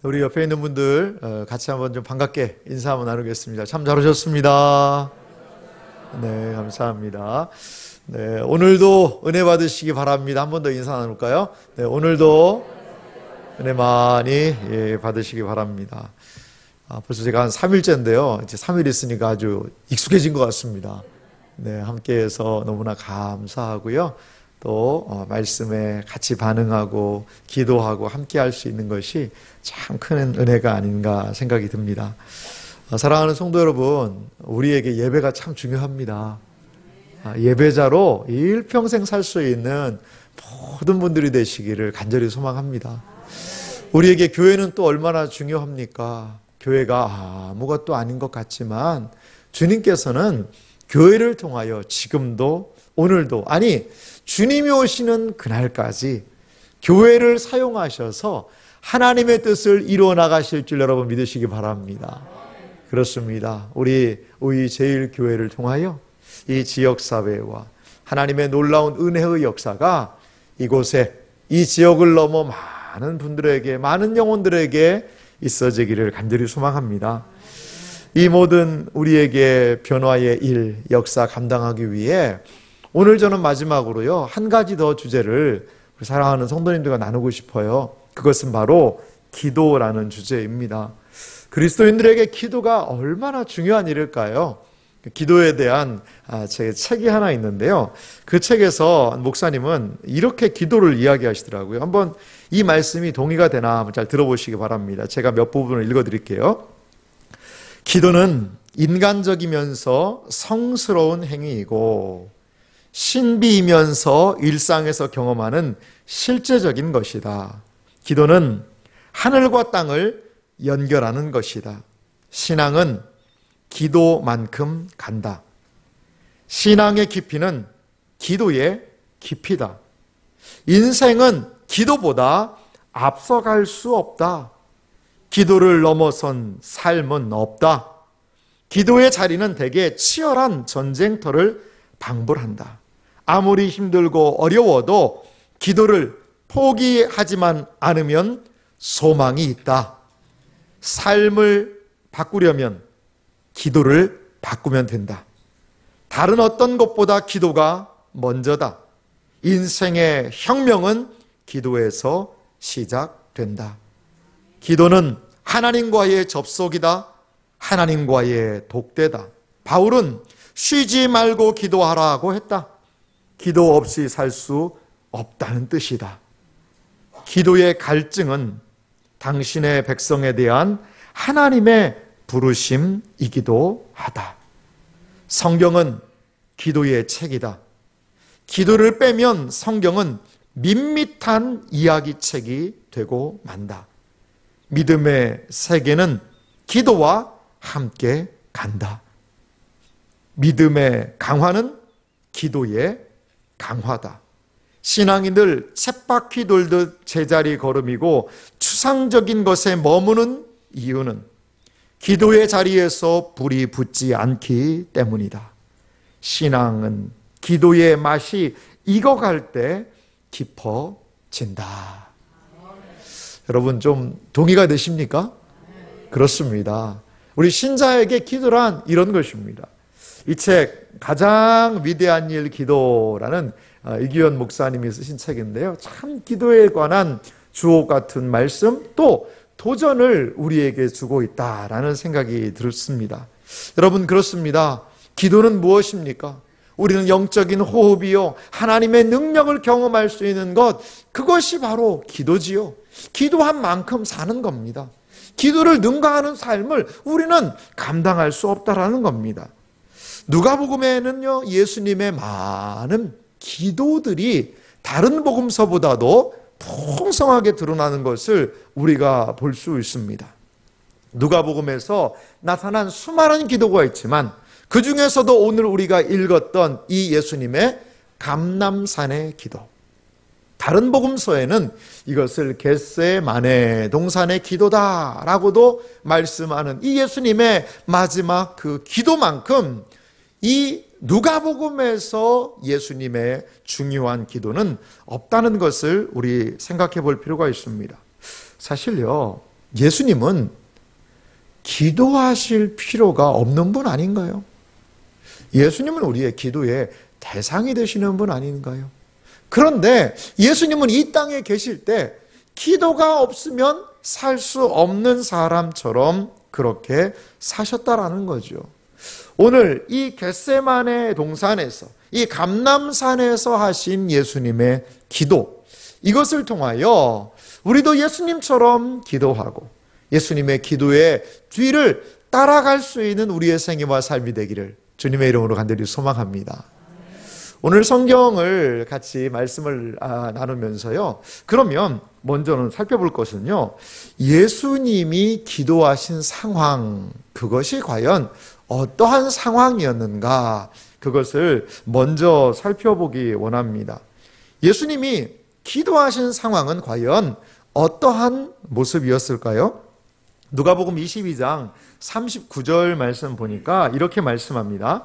우리 옆에 있는 분들 같이 한번 좀 반갑게 인사 한번 나누겠습니다. 참 잘 오셨습니다. 네, 감사합니다. 네, 오늘도 은혜 받으시기 바랍니다. 한 번 더 인사 나눌까요? 네, 오늘도 은혜 많이 받으시기 바랍니다. 벌써 제가 한 3일째인데요. 이제 3일 있으니까 아주 익숙해진 것 같습니다. 네, 함께해서 너무나 감사하고요. 또 말씀에 같이 반응하고 기도하고 함께할 수 있는 것이 참 큰 은혜가 아닌가 생각이 듭니다. 사랑하는 성도 여러분, 우리에게 예배가 참 중요합니다. 예배자로 일평생 살 수 있는 모든 분들이 되시기를 간절히 소망합니다. 우리에게 교회는 또 얼마나 중요합니까? 교회가 아무것도 아닌 것 같지만 주님께서는 교회를 통하여 지금도 오늘도 주님이 오시는 그날까지 교회를 사용하셔서 하나님의 뜻을 이루어 나가실 줄 여러분 믿으시기 바랍니다. 그렇습니다. 우리 제일교회를 통하여 이 지역사회와 하나님의 놀라운 은혜의 역사가 이곳에 이 지역을 넘어 많은 분들에게, 많은 영혼들에게 있어지기를 간절히 소망합니다. 이 모든 우리에게 변화의 일, 역사 감당하기 위해 오늘 저는 마지막으로요, 한 가지 더 주제를 사랑하는 성도님들과 나누고 싶어요. 그것은 바로 기도라는 주제입니다. 그리스도인들에게 기도가 얼마나 중요한 일일까요? 기도에 대한 제 책이 하나 있는데요. 그 책에서 목사님은 이렇게 기도를 이야기하시더라고요. 한번 이 말씀이 동의가 되나 한번 잘 들어보시기 바랍니다. 제가 몇 부분을 읽어드릴게요. 기도는 인간적이면서 성스러운 행위이고 신비이면서 일상에서 경험하는 실제적인 것이다. 기도는 하늘과 땅을 연결하는 것이다. 신앙은 기도만큼 간다. 신앙의 깊이는 기도의 깊이다. 인생은 기도보다 앞서갈 수 없다. 기도를 넘어선 삶은 없다. 기도의 자리는 대개 치열한 전쟁터를 방불한다. 아무리 힘들고 어려워도 기도를 포기하지만 않으면 소망이 있다. 삶을 바꾸려면 기도를 바꾸면 된다. 다른 어떤 것보다 기도가 먼저다. 인생의 혁명은 기도에서 시작된다. 기도는 하나님과의 접속이다. 하나님과의 독대다. 바울은 쉬지 말고 기도하라고 했다. 기도 없이 살 수 없다는 뜻이다. 기도의 갈증은 당신의 백성에 대한 하나님의 부르심이기도 하다. 성경은 기도의 책이다. 기도를 빼면 성경은 밋밋한 이야기책이 되고 만다. 믿음의 세계는 기도와 함께 간다. 믿음의 강화는 기도의 강화다. 신앙이 늘 쳇바퀴 돌듯 제자리 걸음이고 추상적인 것에 머무는 이유는 기도의 자리에서 불이 붙지 않기 때문이다. 신앙은 기도의 맛이 익어갈 때 깊어진다. 여러분 좀 동의가 되십니까? 그렇습니다. 우리 신자에게 기도란 이런 것입니다. 이 책 가장 위대한 일 기도라는 이규현 목사님이 쓰신 책인데요. 참 기도에 관한 주옥 같은 말씀 또 도전을 우리에게 주고 있다라는 생각이 들었습니다. 여러분 그렇습니다. 기도는 무엇입니까? 우리는 영적인 호흡이요, 하나님의 능력을 경험할 수 있는 것, 그것이 바로 기도지요. 기도한 만큼 사는 겁니다. 기도를 능가하는 삶을 우리는 감당할 수 없다라는 겁니다. 누가복음에는요, 예수님의 많은 기도들이 다른 복음서보다도 풍성하게 드러나는 것을 우리가 볼 수 있습니다. 누가복음에서 나타난 수많은 기도가 있지만 그 중에서도 오늘 우리가 읽었던 이 예수님의 감람산의 기도, 다른 복음서에는 이것을 겟세마네 동산의 기도다라고도 말씀하는 이 예수님의 마지막 그 기도만큼 이 누가복음에서 예수님의 중요한 기도는 없다는 것을 우리 생각해 볼 필요가 있습니다. 사실요, 예수님은 기도하실 필요가 없는 분 아닌가요? 예수님은 우리의 기도의 대상이 되시는 분 아닌가요? 그런데 예수님은 이 땅에 계실 때 기도가 없으면 살 수 없는 사람처럼 그렇게 사셨다라는 거죠. 오늘 이 겟세마네 동산에서, 이 감람산에서 하신 예수님의 기도, 이것을 통하여 우리도 예수님처럼 기도하고 예수님의 기도의 뒤를 따라갈 수 있는 우리의 생애와 삶이 되기를 주님의 이름으로 간절히 소망합니다. 오늘 성경을 같이 말씀을 나누면서요, 그러면 먼저는 살펴볼 것은요, 예수님이 기도하신 상황, 그것이 과연 어떠한 상황이었는가, 그것을 먼저 살펴보기 원합니다. 예수님이 기도하신 상황은 과연 어떠한 모습이었을까요? 누가복음 22장 39절 말씀 보니까 이렇게 말씀합니다.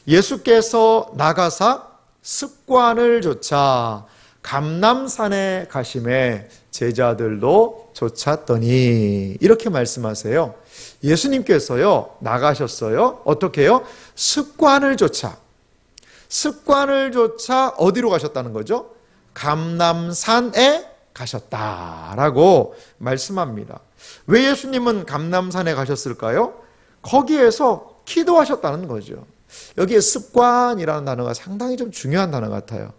예수께서 나가사 습관을 좇아 감람산에 가심에 제자들도 좇았더니, 이렇게 말씀하세요. 예수님께서요 나가셨어요. 어떻게 해요? 습관을 좇아 어디로 가셨다는 거죠? 감람산에 가셨다라고 말씀합니다. 왜 예수님은 감람산에 가셨을까요? 거기에서 기도하셨다는 거죠. 여기에 습관이라는 단어가 상당히 좀 중요한 단어 같아요.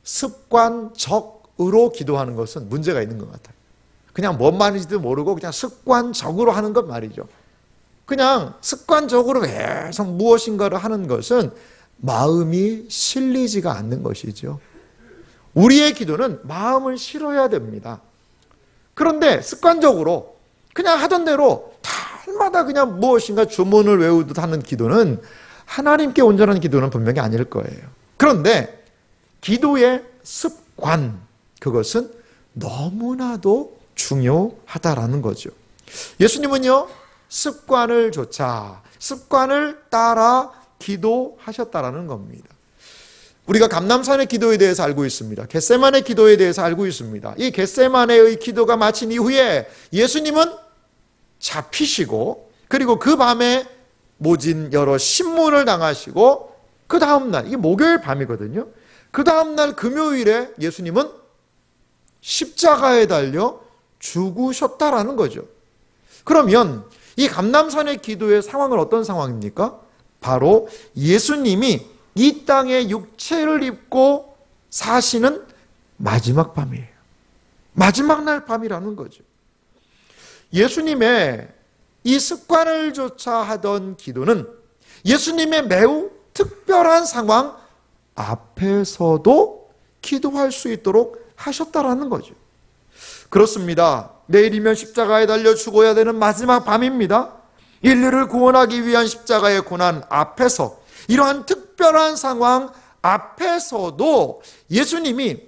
습관적으로 기도하는 것은 문제가 있는 것 같아요. 그냥 뭔 말인지도 모르고 그냥 습관적으로 하는 것 말이죠. 그냥 습관적으로 계속 무엇인가를 하는 것은 마음이 실리지가 않는 것이죠. 우리의 기도는 마음을 실어야 됩니다. 그런데 습관적으로 그냥 하던 대로 달마다 그냥 무엇인가 주문을 외우듯 하는 기도는 하나님께 온전한 기도는 분명히 아닐 거예요. 그런데 기도의 습관, 그것은 너무나도 중요하다라는 거죠. 예수님은요 습관을 좇아 습관을 따라 기도하셨다라는 겁니다. 우리가 감람산의 기도에 대해서 알고 있습니다. 겟세마네 기도에 대해서 알고 있습니다. 이 겟세마네의 기도가 마친 이후에 예수님은 잡히시고, 그리고 그 밤에 모진 여러 신문을 당하시고, 그 다음날, 이게 목요일 밤이거든요. 그 다음날 금요일에 예수님은 십자가에 달려 죽으셨다라는 거죠. 그러면 이 감람산의 기도의 상황은 어떤 상황입니까? 바로 예수님이 이 땅에 육체를 입고 사시는 마지막 밤이에요. 마지막 날 밤이라는 거죠. 예수님의 이 습관을 조차 하던 기도는 예수님의 매우 특별한 상황 앞에서도 기도할 수 있도록 하셨다라는 거죠. 그렇습니다. 내일이면 십자가에 달려 죽어야 되는 마지막 밤입니다. 인류를 구원하기 위한 십자가의 고난 앞에서, 이러한 특별한 상황 앞에서도 예수님이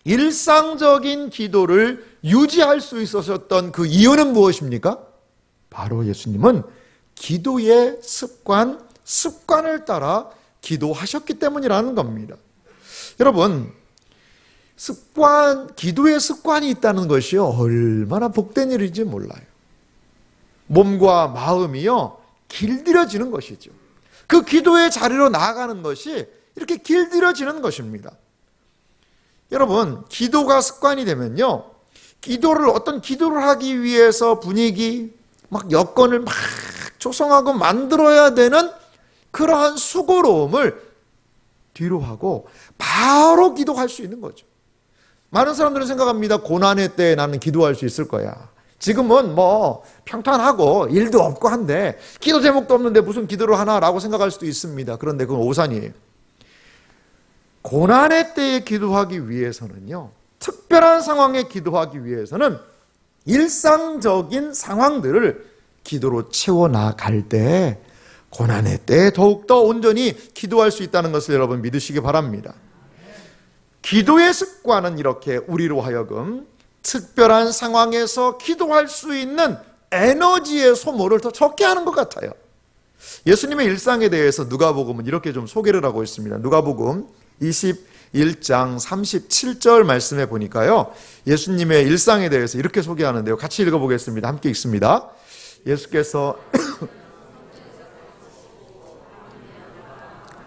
일상적인 기도를 유지할 수 있으셨던 그 이유는 무엇입니까? 바로 예수님은 기도의 습관을 따라 기도하셨기 때문이라는 겁니다. 여러분, 기도의 습관이 있다는 것이요, 얼마나 복된 일인지 몰라요. 몸과 마음이요, 길들여지는 것이죠. 그 기도의 자리로 나아가는 것이 이렇게 길들여지는 것입니다. 여러분, 기도가 습관이 되면요, 어떤 기도를 하기 위해서 분위기, 막 여건을 막 조성하고 만들어야 되는 그러한 수고로움을 뒤로 하고 바로 기도할 수 있는 거죠. 많은 사람들은 생각합니다. 고난의 때에 나는 기도할 수 있을 거야. 지금은 뭐 평탄하고 일도 없고 한데 기도 제목도 없는데 무슨 기도를 하나라고 생각할 수도 있습니다. 그런데 그건 오산이에요. 고난의 때에 기도하기 위해서는요, 특별한 상황에 기도하기 위해서는 일상적인 상황들을 기도로 채워나갈 때 고난의 때에 더욱더 온전히 기도할 수 있다는 것을 여러분 믿으시기 바랍니다. 기도의 습관은 이렇게 우리로 하여금 특별한 상황에서 기도할 수 있는 에너지의 소모를 더 적게 하는 것 같아요. 예수님의 일상에 대해서 누가복음은 이렇게 좀 소개를 하고 있습니다. 누가복음 1장 37절 말씀에 보니까요, 예수님의 일상에 대해서 이렇게 소개하는데요. 같이 읽어보겠습니다. 함께 읽습니다. 예수께서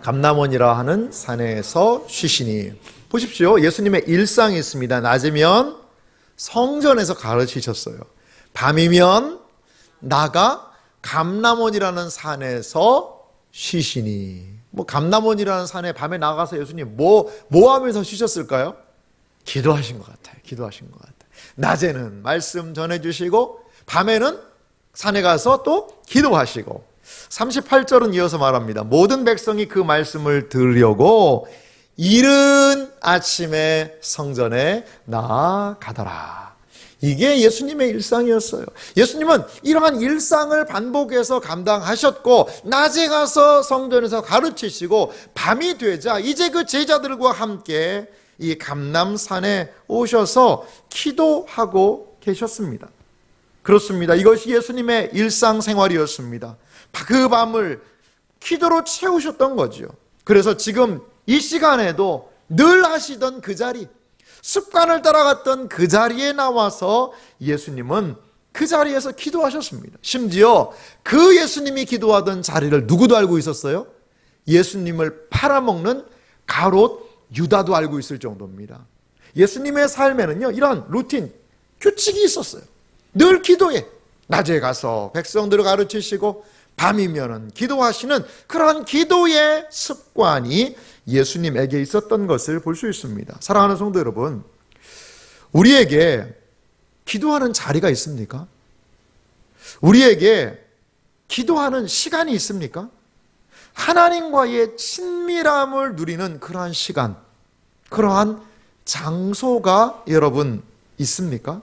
감람원이라 하는 산에서 쉬시니. 보십시오. 예수님의 일상이 있습니다. 낮이면 성전에서 가르치셨어요. 밤이면 나가 감람원이라는 산에서 쉬시니. 감람원이라는 산에 밤에 나가서 예수님 뭐 하면서 쉬셨을까요? 기도하신 것 같아요. 기도하신 것 같아요. 낮에는 말씀 전해주시고 밤에는 산에 가서 또 기도하시고. 38절은 이어서 말합니다. 모든 백성이 그 말씀을 들으려고 이른 아침에 성전에 나아가더라. 이게 예수님의 일상이었어요. 예수님은 이러한 일상을 반복해서 감당하셨고, 낮에 가서 성전에서 가르치시고, 밤이 되자 이제 그 제자들과 함께 이 감람산에 오셔서 기도하고 계셨습니다. 그렇습니다. 이것이 예수님의 일상생활이었습니다. 그 밤을 기도로 채우셨던 거죠. 그래서 지금 이 시간에도 늘 하시던 그 자리, 습관을 따라갔던 그 자리에 나와서 예수님은 그 자리에서 기도하셨습니다. 심지어 그 예수님이 기도하던 자리를 누구도 알고 있었어요? 예수님을 팔아먹는 가롯 유다도 알고 있을 정도입니다. 예수님의 삶에는요, 이런 루틴, 규칙이 있었어요. 늘 기도해. 낮에 가서 백성들을 가르치시고 밤이면은 기도하시는 그런 기도의 습관이 예수님에게 있었던 것을 볼 수 있습니다. 사랑하는 성도 여러분, 우리에게 기도하는 자리가 있습니까? 우리에게 기도하는 시간이 있습니까? 하나님과의 친밀함을 누리는 그러한 시간, 그러한 장소가 여러분 있습니까?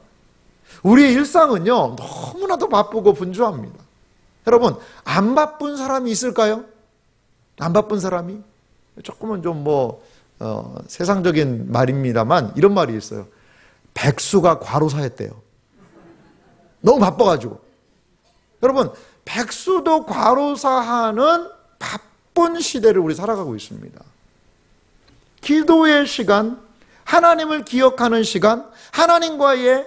우리의 일상은요, 너무나도 바쁘고 분주합니다. 여러분, 안 바쁜 사람이 있을까요? 안 바쁜 사람이? 조금은 좀 세상적인 말입니다만 이런 말이 있어요. 백수가 과로사했대요. 너무 바빠가지고. 여러분, 백수도 과로사하는 바쁜 시대를 우리 살아가고 있습니다. 기도의 시간, 하나님을 기억하는 시간, 하나님과의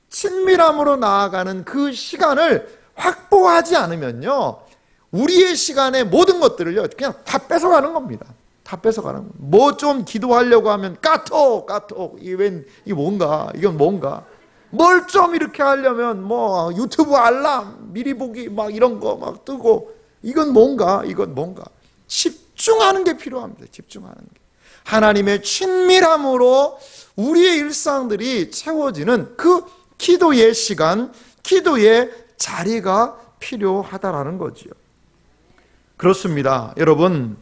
친밀함으로 나아가는 그 시간을 확보하지 않으면요, 우리의 시간의 모든 것들을요, 그냥 다 뺏어가는 겁니다. 다 뺏어가는 겁니다. 뭐 좀 기도하려고 하면 까톡, 이게 뭔가, 이건 뭔가. 뭘 좀 이렇게 하려면 유튜브 알람, 미리 보기 이런 거 뜨고, 이건 뭔가. 집중하는 게 필요합니다. 집중하는 게. 하나님의 친밀함으로 우리의 일상들이 채워지는 그 기도의 시간, 기도의 자리가 필요하다라는 거지요. 그렇습니다. 여러분,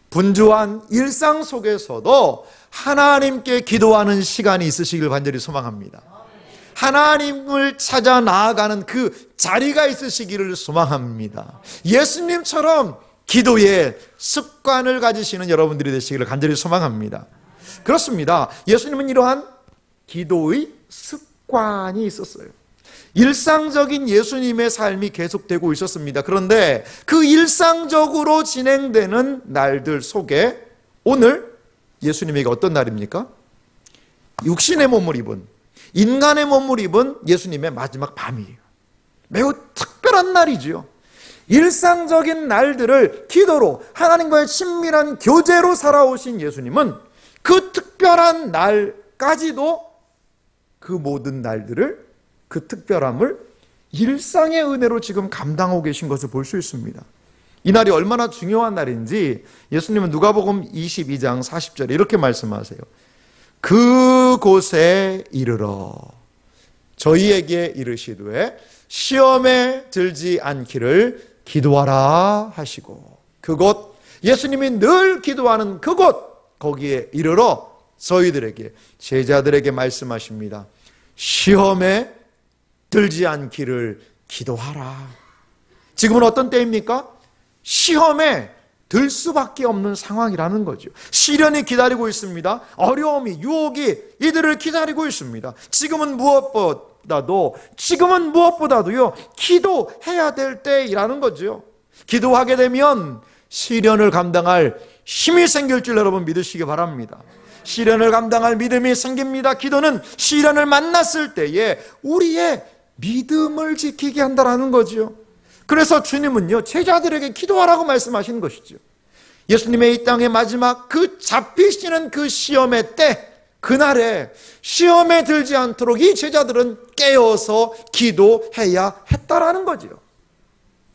분주한 일상 속에서도 하나님께 기도하는 시간이 있으시길 간절히 소망합니다. 하나님을 찾아 나아가는 그 자리가 있으시기를 소망합니다. 예수님처럼 기도의 습관을 가지시는 여러분들이 되시기를 간절히 소망합니다. 그렇습니다. 예수님은 이러한 기도의 습관이 있었어요. 일상적인 예수님의 삶이 계속되고 있었습니다. 그런데 그 일상적으로 진행되는 날들 속에 오늘 예수님에게 어떤 날입니까? 육신의 몸을 입은, 인간의 몸을 입은 예수님의 마지막 밤이에요. 매우 특별한 날이지요. 일상적인 날들을 기도로, 하나님과의 친밀한 교제로 살아오신 예수님은 그 특별한 날까지도 그 모든 날들을, 그 특별함을 일상의 은혜로 지금 감당하고 계신 것을 볼 수 있습니다. 이 날이 얼마나 중요한 날인지 예수님은 누가복음 22장 40절에 이렇게 말씀하세요. 그곳에 이르러 저희에게 이르시되 시험에 들지 않기를 기도하라 하시고, 그곳, 예수님이 늘 기도하는 그곳, 거기에 이르러 저희들에게, 제자들에게 말씀하십니다. 시험에 들지 않기를 기도하라. 지금은 어떤 때입니까? 시험에 들 수밖에 없는 상황이라는 거죠. 시련이 기다리고 있습니다. 어려움이, 유혹이 이들을 기다리고 있습니다. 지금은 무엇보다도요, 기도해야 될 때이라는 거죠. 기도하게 되면 시련을 감당할 힘이 생길 줄 여러분 믿으시기 바랍니다. 시련을 감당할 믿음이 생깁니다. 기도는 시련을 만났을 때에 우리의 믿음을 지키게 한다는 거죠. 그래서 주님은요, 제자들에게 기도하라고 말씀하신 것이죠. 예수님의 이 땅의 마지막 그 잡히시는 그 시험의 때, 그날에 시험에 들지 않도록 이 제자들은 깨어서 기도해야 했다라는 거죠.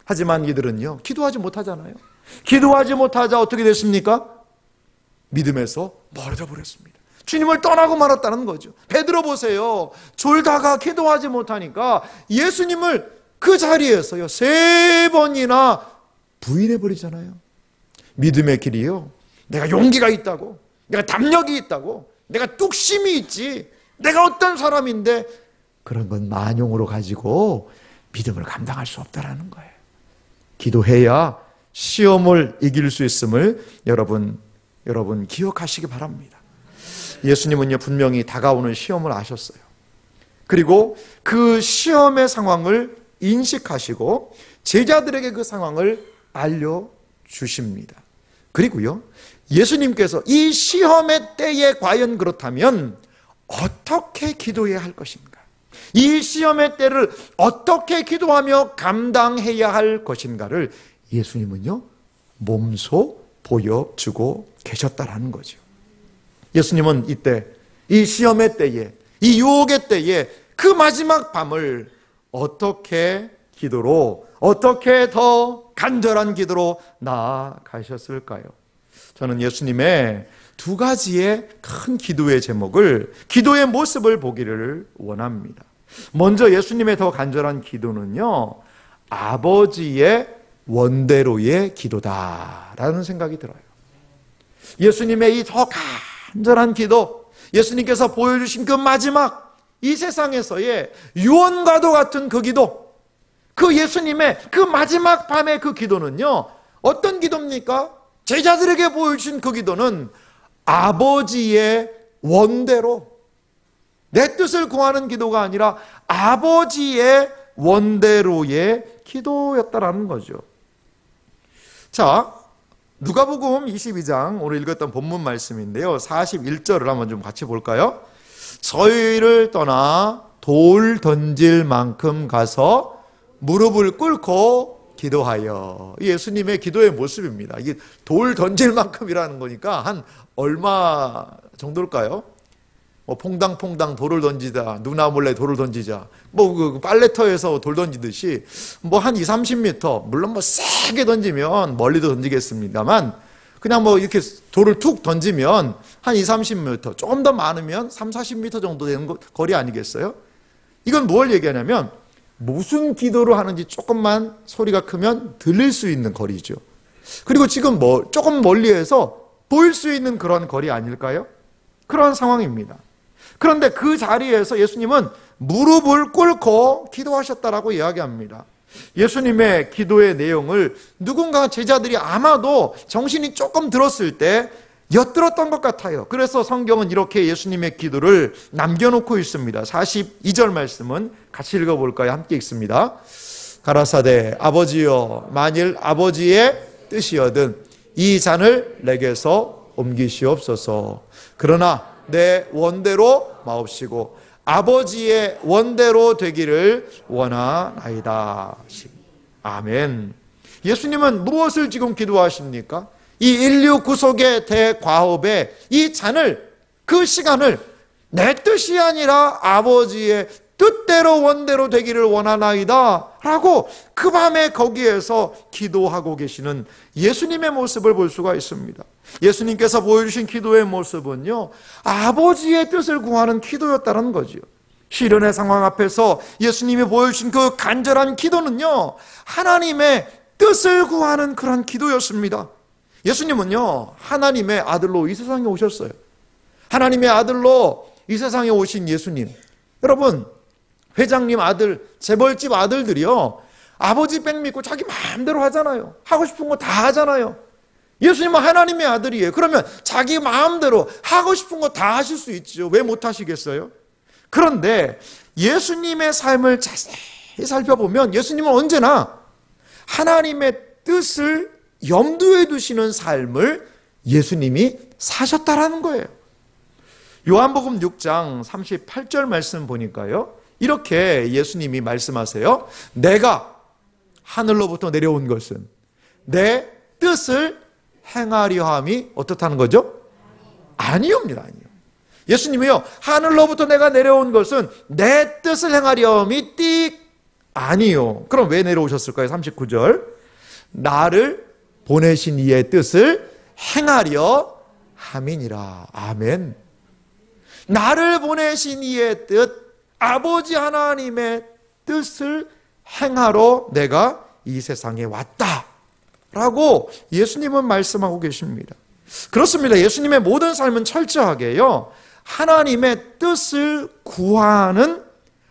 하지만 이들은요, 기도하지 못하잖아요. 기도하지 못하자 어떻게 됐습니까? 믿음에서 멀어져 버렸습니다. 주님을 떠나고 말았다는 거죠. 베드로 보세요. 졸다가 기도하지 못하니까 예수님을 그 자리에서요 3번이나 부인해 버리잖아요. 믿음의 길이요, 내가 용기가 있다고, 내가 담력이 있다고, 내가 뚝심이 있지, 내가 어떤 사람인데 그런 건 만용으로 가지고 믿음을 감당할 수 없다라는 거예요. 기도해야 시험을 이길 수 있음을 여러분 기억하시기 바랍니다. 예수님은요 분명히 다가오는 시험을 아셨어요. 그리고 그 시험의 상황을 인식하시고 제자들에게 그 상황을 알려주십니다. 그리고요, 예수님께서 이 시험의 때에 과연 그렇다면 어떻게 기도해야 할 것인가, 이 시험의 때를 어떻게 기도하며 감당해야 할 것인가를 예수님은요 몸소 보여주고 계셨다라는 거죠. 예수님은 이때, 이 시험의 때에, 이 유혹의 때에 그 마지막 밤을 어떻게 기도로, 어떻게 더 간절한 기도로 나아가셨을까요? 저는 예수님의 2가지의 큰 기도의 제목을, 기도의 모습을 보기를 원합니다. 먼저 예수님의 더 간절한 기도는요, 아버지의 원대로의 기도다라는 생각이 들어요. 예수님의 이 더 간절한 기도, 예수님께서 보여주신 그 마지막 이 세상에서의 유언과도 같은 그 기도, 그 예수님의 그 마지막 밤의 그 기도는요 어떤 기도입니까? 제자들에게 보여주신 그 기도는 아버지의 원대로, 내 뜻을 구하는 기도가 아니라 아버지의 원대로의 기도였다라는 거죠. 자, 누가복음 22장 오늘 읽었던 본문 말씀인데요, 41절을 한번 좀 같이 볼까요? 저희를 떠나 돌 던질 만큼 가서 무릎을 꿇고 기도하여. 예수님의 기도의 모습입니다. 이게 돌 던질 만큼이라는 거니까 한 얼마 정도일까요? 뭐 퐁당퐁당 돌을 던지다, 누나 몰래 돌을 던지자, 뭐 그 빨래터에서 돌 던지듯이 뭐 한 20-30m, 물론 뭐 세게 던지면 멀리도 던지겠습니다만 그냥 뭐 이렇게 돌을 툭 던지면 한 20-30m, 조금 더 많으면 30-40m 정도 되는 거리 아니겠어요? 이건 뭘 얘기하냐면 무슨 기도를 하는지 조금만 소리가 크면 들릴 수 있는 거리죠. 그리고 지금 뭐 조금 멀리에서 보일 수 있는 그런 거리 아닐까요? 그런 상황입니다. 그런데 그 자리에서 예수님은 무릎을 꿇고 기도하셨다라고 이야기합니다. 예수님의 기도의 내용을 누군가 제자들이 아마도 정신이 조금 들었을 때 엿들었던 것 같아요. 그래서 성경은 이렇게 예수님의 기도를 남겨놓고 있습니다. 42절 말씀은 같이 읽어볼까요? 함께 읽습니다. 가라사대 아버지여, 만일 아버지의 뜻이여든 이 잔을 내게서 옮기시옵소서. 그러나 내 원대로 마옵시고 아버지의 원대로 되기를 원하나이다. 아멘. 예수님은 무엇을 지금 기도하십니까? 이 인류 구속의 대과업의 이 잔을, 그 시간을 내 뜻이 아니라 아버지의 뜻대로 원대로 되기를 원하나이다 라고 그 밤에 거기에서 기도하고 계시는 예수님의 모습을 볼 수가 있습니다. 예수님께서 보여주신 기도의 모습은요 아버지의 뜻을 구하는 기도였다는 거죠. 시련의 상황 앞에서 예수님이 보여주신 그 간절한 기도는요 하나님의 뜻을 구하는 그런 기도였습니다. 예수님은요 하나님의 아들로 이 세상에 오셨어요. 하나님의 아들로 이 세상에 오신 예수님, 여러분 회장님 아들, 재벌집 아들들이요 아버지 백 믿고 자기 마음대로 하잖아요. 하고 싶은 거 다 하잖아요. 예수님은 하나님의 아들이에요. 그러면 자기 마음대로 하고 싶은 거 다 하실 수 있죠. 왜 못 하시겠어요? 그런데 예수님의 삶을 자세히 살펴보면 예수님은 언제나 하나님의 뜻을 염두에 두시는 삶을 예수님이 사셨다라는 거예요. 요한복음 6장 38절 말씀 보니까요, 이렇게 예수님이 말씀하세요. 내가 하늘로부터 내려온 것은 내 뜻을 행하려 함이 어떻다는 거죠? 아니옵니다. 아니요. 예수님이요, 하늘로부터 내가 내려온 것은 내 뜻을 행하려 함이 띡 아니요. 그럼 왜 내려오셨을까요? 39절. 나를 보내신 이의 뜻을 행하려 함이니라. 아멘. 나를 보내신 이의 뜻, 아버지 하나님의 뜻을 행하러 내가 이 세상에 왔다 라고 예수님은 말씀하고 계십니다. 그렇습니다. 예수님의 모든 삶은 철저하게요, 하나님의 뜻을 구하는,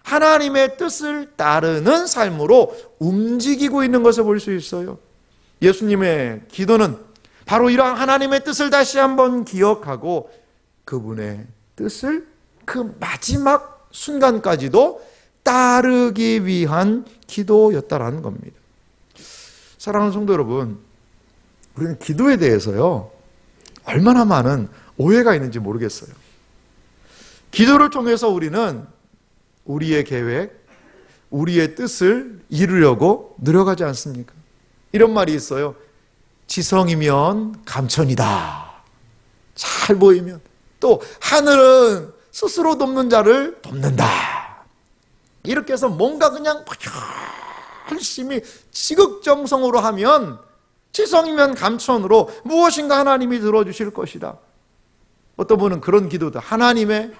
하나님의 뜻을 따르는 삶으로 움직이고 있는 것을 볼 수 있어요. 예수님의 기도는 바로 이러한 하나님의 뜻을 다시 한번 기억하고 그분의 뜻을 그 마지막 순간까지도 따르기 위한 기도였다라는 겁니다. 사랑하는 성도 여러분, 우리는 기도에 대해서요, 얼마나 많은 오해가 있는지 모르겠어요. 기도를 통해서 우리는 우리의 계획, 우리의 뜻을 이루려고 노력하지 않습니까? 이런 말이 있어요. 지성이면 감천이다. 잘 보이면. 또 하늘은 스스로 돕는 자를 돕는다. 이렇게 해서 뭔가 그냥 열심히 지극정성으로 하면 지성이면 감천으로 무엇인가 하나님이 들어주실 것이다. 어떤 분은 그런 기도다. 하나님의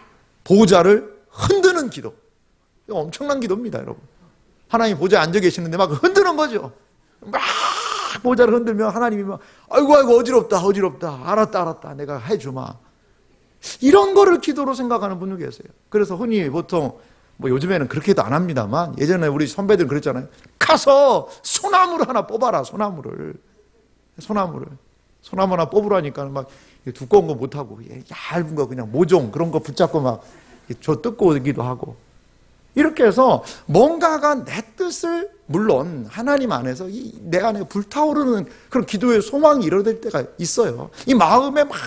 보좌를 흔드는 기도. 이거 엄청난 기도입니다, 여러분. 하나님 보좌에 앉아 계시는데 막 흔드는 거죠. 막 보좌를 흔들면 하나님이 막 아이고 어지럽다. 알았다. 내가 해주마. 이런 거를 기도로 생각하는 분도 계세요. 그래서 흔히 보통 뭐 요즘에는 그렇게도 안 합니다만 예전에 우리 선배들은 그랬잖아요. 가서 소나무를 하나 뽑아라. 소나무 하나 뽑으라니까 막 두꺼운 거 못하고 얇은 거 그냥 모종 그런 거 붙잡고 막 저 뜯고 오기도 하고, 이렇게 해서 뭔가가 내 뜻을, 물론 하나님 안에서 내 안에 불타오르는 그런 기도의 소망이 일어날 때가 있어요. 이 마음에 막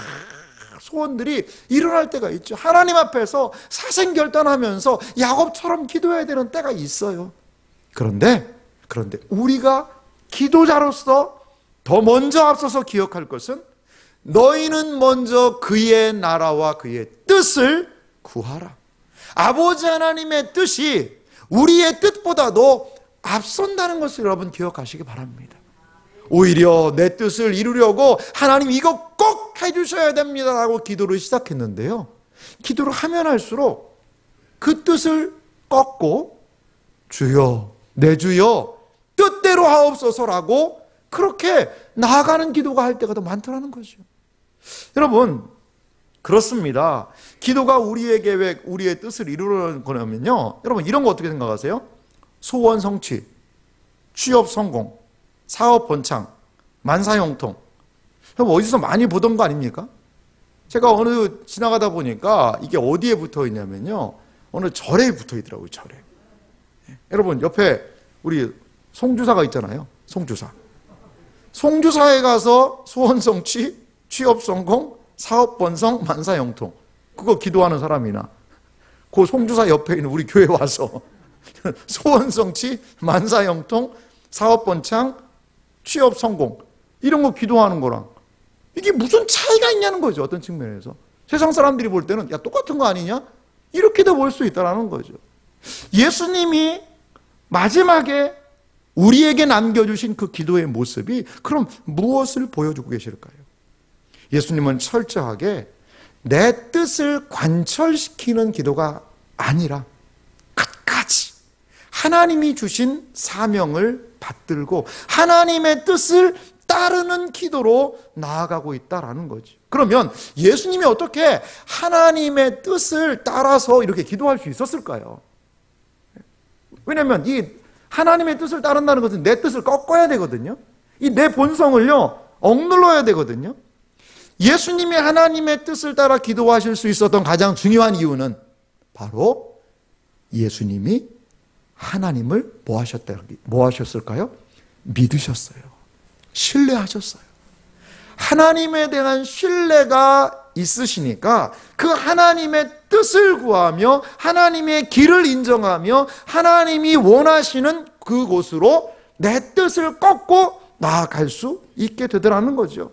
소원들이 일어날 때가 있죠. 하나님 앞에서 사생결단하면서 야곱처럼 기도해야 되는 때가 있어요. 그런데 우리가 기도자로서 더 먼저 앞서서 기억할 것은, 너희는 먼저 그의 나라와 그의 뜻을 구하라. 아버지 하나님의 뜻이 우리의 뜻보다도 앞선다는 것을 여러분 기억하시기 바랍니다. 오히려 내 뜻을 이루려고 하나님 이거 꼭 해주셔야 됩니다 라고 기도를 시작했는데요, 기도를 하면 할수록 그 뜻을 꺾고 주여 내 주여 뜻대로 하옵소서라고 그렇게 나아가는 기도가 할 때가 더 많더라는 거죠. 여러분, 그렇습니다. 기도가 우리의 계획, 우리의 뜻을 이루려는 거냐면요, 여러분 이런 거 어떻게 생각하세요? 소원 성취, 취업 성공, 사업 번창, 만사형통. 여러분 어디서 많이 보던 거 아닙니까? 제가 어느 지나가다 보니까 이게 어디에 붙어 있냐면요, 어느 절에 붙어 있더라고요. 절에. 여러분 옆에 우리 송주사가 있잖아요. 송주사에 가서 소원 성취, 취업 성공, 사업 번성, 만사형통, 그거 기도하는 사람이나 그 송주사 옆에 있는 우리 교회 와서 소원 성취, 만사형통, 사업 번창, 취업 성공 이런 거 기도하는 거랑 이게 무슨 차이가 있냐는 거죠. 어떤 측면에서 세상 사람들이 볼 때는 야 똑같은 거 아니냐? 이렇게도 볼 수 있다는 거죠. 예수님이 마지막에 우리에게 남겨주신 그 기도의 모습이 그럼 무엇을 보여주고 계실까요? 예수님은 철저하게 내 뜻을 관철시키는 기도가 아니라 끝까지 하나님이 주신 사명을 받들고 하나님의 뜻을 따르는 기도로 나아가고 있다라는 거죠. 그러면 예수님이 어떻게 하나님의 뜻을 따라서 이렇게 기도할 수 있었을까요? 왜냐하면 이 하나님의 뜻을 따른다는 것은 내 뜻을 꺾어야 되거든요. 이 내 본성을요 억눌러야 되거든요. 예수님이 하나님의 뜻을 따라 기도하실 수 있었던 가장 중요한 이유는 바로 예수님이 하나님을 뭐 하셨을까요? 믿으셨어요. 신뢰하셨어요. 하나님에 대한 신뢰가 있으시니까 그 하나님의 뜻을 구하며 하나님의 길을 인정하며 하나님이 원하시는 그곳으로 내 뜻을 꺾고 나아갈 수 있게 되더라는 거죠.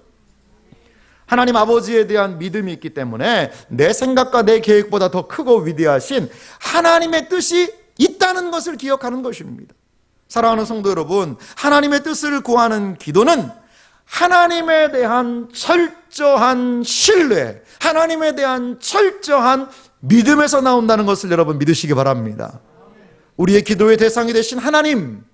하나님 아버지에 대한 믿음이 있기 때문에 내 생각과 내 계획보다 더 크고 위대하신 하나님의 뜻이 있다는 것을 기억하는 것입니다. 사랑하는 성도 여러분, 하나님의 뜻을 구하는 기도는 하나님에 대한 철저한 신뢰, 하나님에 대한 철저한 믿음에서 나온다는 것을 여러분 믿으시기 바랍니다. 우리의 기도의 대상이 되신 하나님,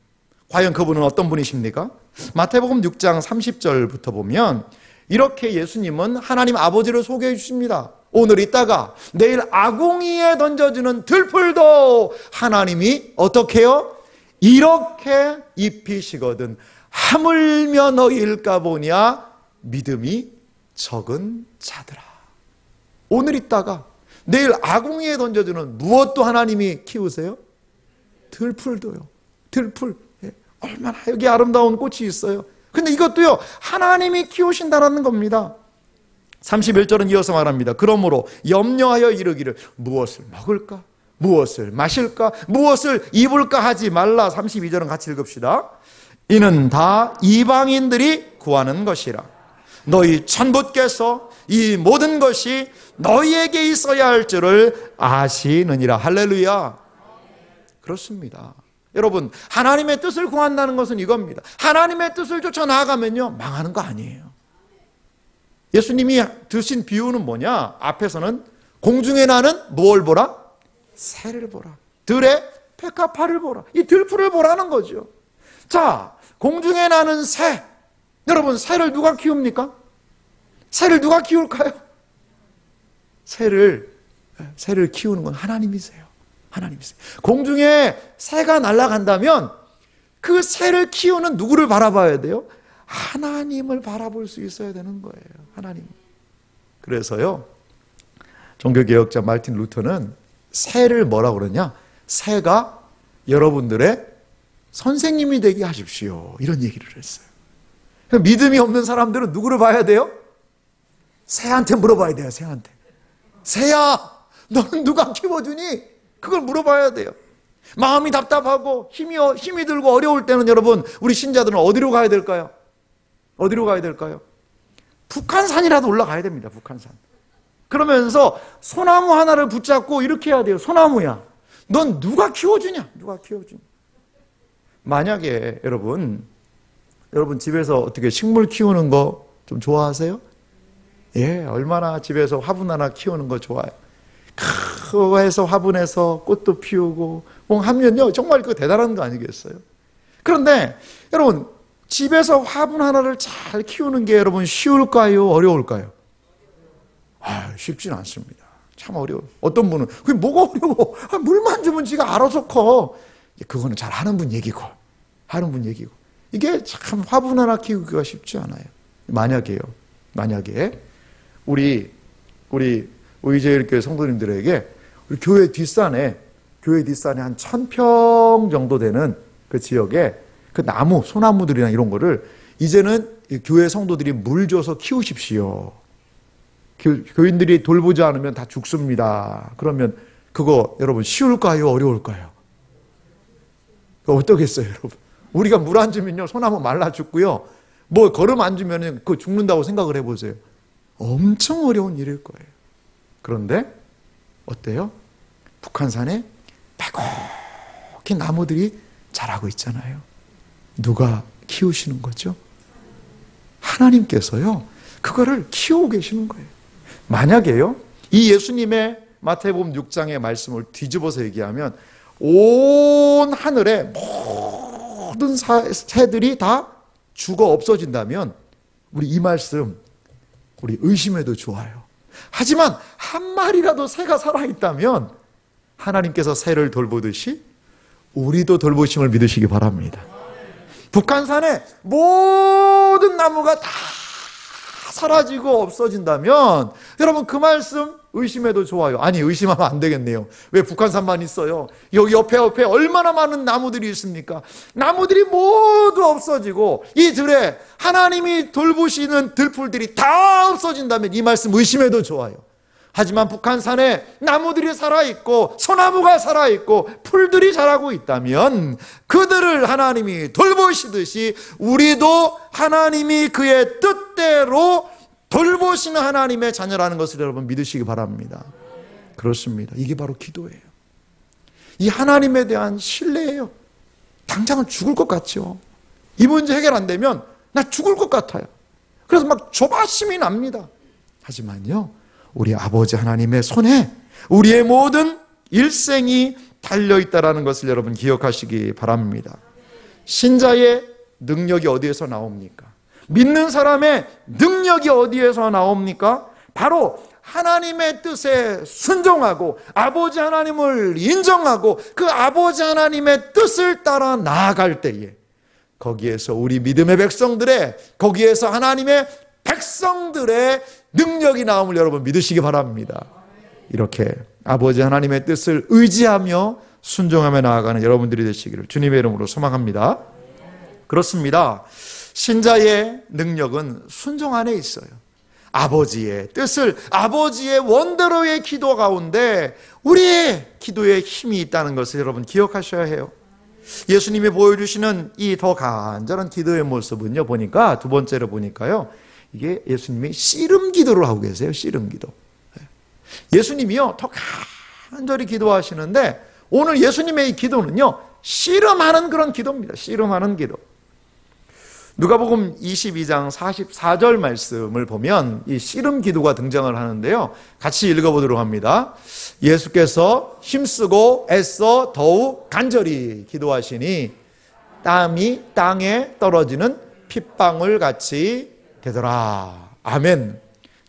과연 그분은 어떤 분이십니까? 마태복음 6장 30절부터 보면 이렇게 예수님은 하나님 아버지를 소개해 주십니다. 오늘 있다가 내일 아궁이에 던져지는 들풀도 하나님이 어떻게 해요? 이렇게 입히시거든 하물며 너희일까 보냐 믿음이 적은 자들아. 오늘 있다가 내일 아궁이에 던져주는 무엇도 하나님이 키우세요? 들풀도요. 들풀. 얼마나 여기 아름다운 꽃이 있어요. 근데 이것도요 하나님이 키우신다는 겁니다. 31절은 이어서 말합니다. 그러므로 염려하여 이르기를 무엇을 먹을까? 무엇을 마실까? 무엇을 입을까 하지 말라. 32절은 같이 읽읍시다. 이는 다 이방인들이 구하는 것이라. 너희 천부께서 이 모든 것이 너희에게 있어야 할 줄을 아시느니라. 할렐루야. 그렇습니다. 여러분, 하나님의 뜻을 구한다는 것은 이겁니다. 하나님의 뜻을 쫓아 나아가면요 망하는 거 아니에요. 예수님이 드신 비유는 뭐냐? 앞에서는 공중에 나는 뭘 보라? 새를 보라. 들의 백합화를 보라. 이 들풀을 보라는 거죠. 자, 공중에 나는 새. 여러분, 새를 누가 키웁니까? 새를 누가 키울까요? 새를 키우는 건 하나님이세요. 하나님이세요. 공중에 새가 날아간다면 그 새를 키우는 누구를 바라봐야 돼요? 하나님을 바라볼 수 있어야 되는 거예요. 하나님. 그래서요, 종교개혁자 마르틴 루터는 새를 뭐라고 그러냐? 새가 여러분들의 선생님이 되게 하십시오. 이런 얘기를 했어요. 믿음이 없는 사람들은 누구를 봐야 돼요? 새한테 물어봐야 돼요. 새한테. 새야, 너는 누가 키워주니? 그걸 물어봐야 돼요. 마음이 답답하고 힘이 들고 어려울 때는 여러분, 우리 신자들은 어디로 가야 될까요? 어디로 가야 될까요? 북한산이라도 올라가야 됩니다. 북한산. 그러면서 소나무 하나를 붙잡고 이렇게 해야 돼요. 소나무야, 넌 누가 키워주냐? 누가 키워주냐? 만약에 여러분 집에서 어떻게 식물 키우는 거 좀 좋아하세요? 예, 얼마나 집에서 화분 하나 키우는 거 좋아요. 그거 해서 화분에서 꽃도 피우고 하면요 정말 그거 대단한 거 아니겠어요? 그런데 여러분, 집에서 화분 하나를 잘 키우는 게 여러분 쉬울까요? 어려울까요? 쉽진 않습니다. 참 어려워요. 어떤 분은 그게 뭐가 어려워? 물만 주면 지가 알아서 커. 그거는 잘 하는 분 얘기고. 이게 참 화분 하나 키우기가 쉽지 않아요. 만약에 우리 의제일교회 성도님들에게 우리 교회 뒷산에 한 1000평 정도 되는 그 지역에 그 나무, 소나무들이나 이런 거를 이제는 교회 성도들이 물 줘서 키우십시오. 교인들이 돌보지 않으면 다 죽습니다. 그러면 그거 여러분 쉬울까요? 어려울까요? 어떻겠어요, 여러분? 우리가 물 안 주면요 소나무 말라 죽고요. 뭐 걸음 안 주면 그거 죽는다고 생각을 해보세요. 엄청 어려운 일일 거예요. 그런데 어때요? 북한산에 빼곡히 나무들이 자라고 있잖아요. 누가 키우시는 거죠? 하나님께서요 그거를 키우고 계시는 거예요. 만약에요 이 예수님의 마태복음 6장의 말씀을 뒤집어서 얘기하면 온 하늘에 모든 새들이 다 죽어 없어진다면 우리 이 말씀 우리 의심해도 좋아요. 하지만 한 마리라도 새가 살아있다면 하나님께서 새를 돌보듯이 우리도 돌보심을 믿으시기 바랍니다. 북한산에 모든 나무가 다 사라지고 없어진다면 여러분 그 말씀 의심해도 좋아요. 아니 의심하면 안 되겠네요. 왜 북한산만 있어요? 여기 옆에 얼마나 많은 나무들이 있습니까? 나무들이 모두 없어지고 이 들에 하나님이 돌보시는 들풀들이 다 없어진다면 이 말씀 의심해도 좋아요. 하지만 북한산에 나무들이 살아있고 소나무가 살아있고 풀들이 자라고 있다면 그들을 하나님이 돌보시듯이 우리도 하나님이 그의 뜻대로 돌보시는 하나님의 자녀라는 것을 여러분 믿으시기 바랍니다. 그렇습니다. 이게 바로 기도예요. 이 하나님에 대한 신뢰예요. 당장은 죽을 것 같죠. 이 문제 해결 안 되면 나 죽을 것 같아요. 그래서 막 조바심이 납니다. 하지만요, 우리 아버지 하나님의 손에 우리의 모든 일생이 달려있다는 것을 여러분 기억하시기 바랍니다. 신자의 능력이 어디에서 나옵니까? 믿는 사람의 능력이 어디에서 나옵니까? 바로 하나님의 뜻에 순종하고 아버지 하나님을 인정하고 그 아버지 하나님의 뜻을 따라 나아갈 때에 거기에서 우리 믿음의 백성들의, 거기에서 하나님의 백성들의 능력이 나옴을 여러분 믿으시기 바랍니다. 이렇게 아버지 하나님의 뜻을 의지하며 순종하며 나아가는 여러분들이 되시기를 주님의 이름으로 소망합니다. 그렇습니다. 신자의 능력은 순종 안에 있어요. 아버지의 뜻을, 아버지의 원대로의 기도 가운데 우리의 기도에 힘이 있다는 것을 여러분 기억하셔야 해요. 예수님이 보여주시는 이 더 간절한 기도의 모습은요, 보니까 두 번째로 보니까요, 이게 예수님이 씨름 기도를 하고 계세요. 씨름 기도. 예수님이요 더 간절히 기도하시는데 오늘 예수님의 이 기도는요 씨름하는 그런 기도입니다. 씨름하는 기도. 누가복음 22장 44절 말씀을 보면 이 씨름 기도가 등장을 하는데요, 같이 읽어보도록 합니다. 예수께서 힘쓰고 애써 더욱 간절히 기도하시니 땀이 땅에 떨어지는 핏방울 같이 되더라. 아멘.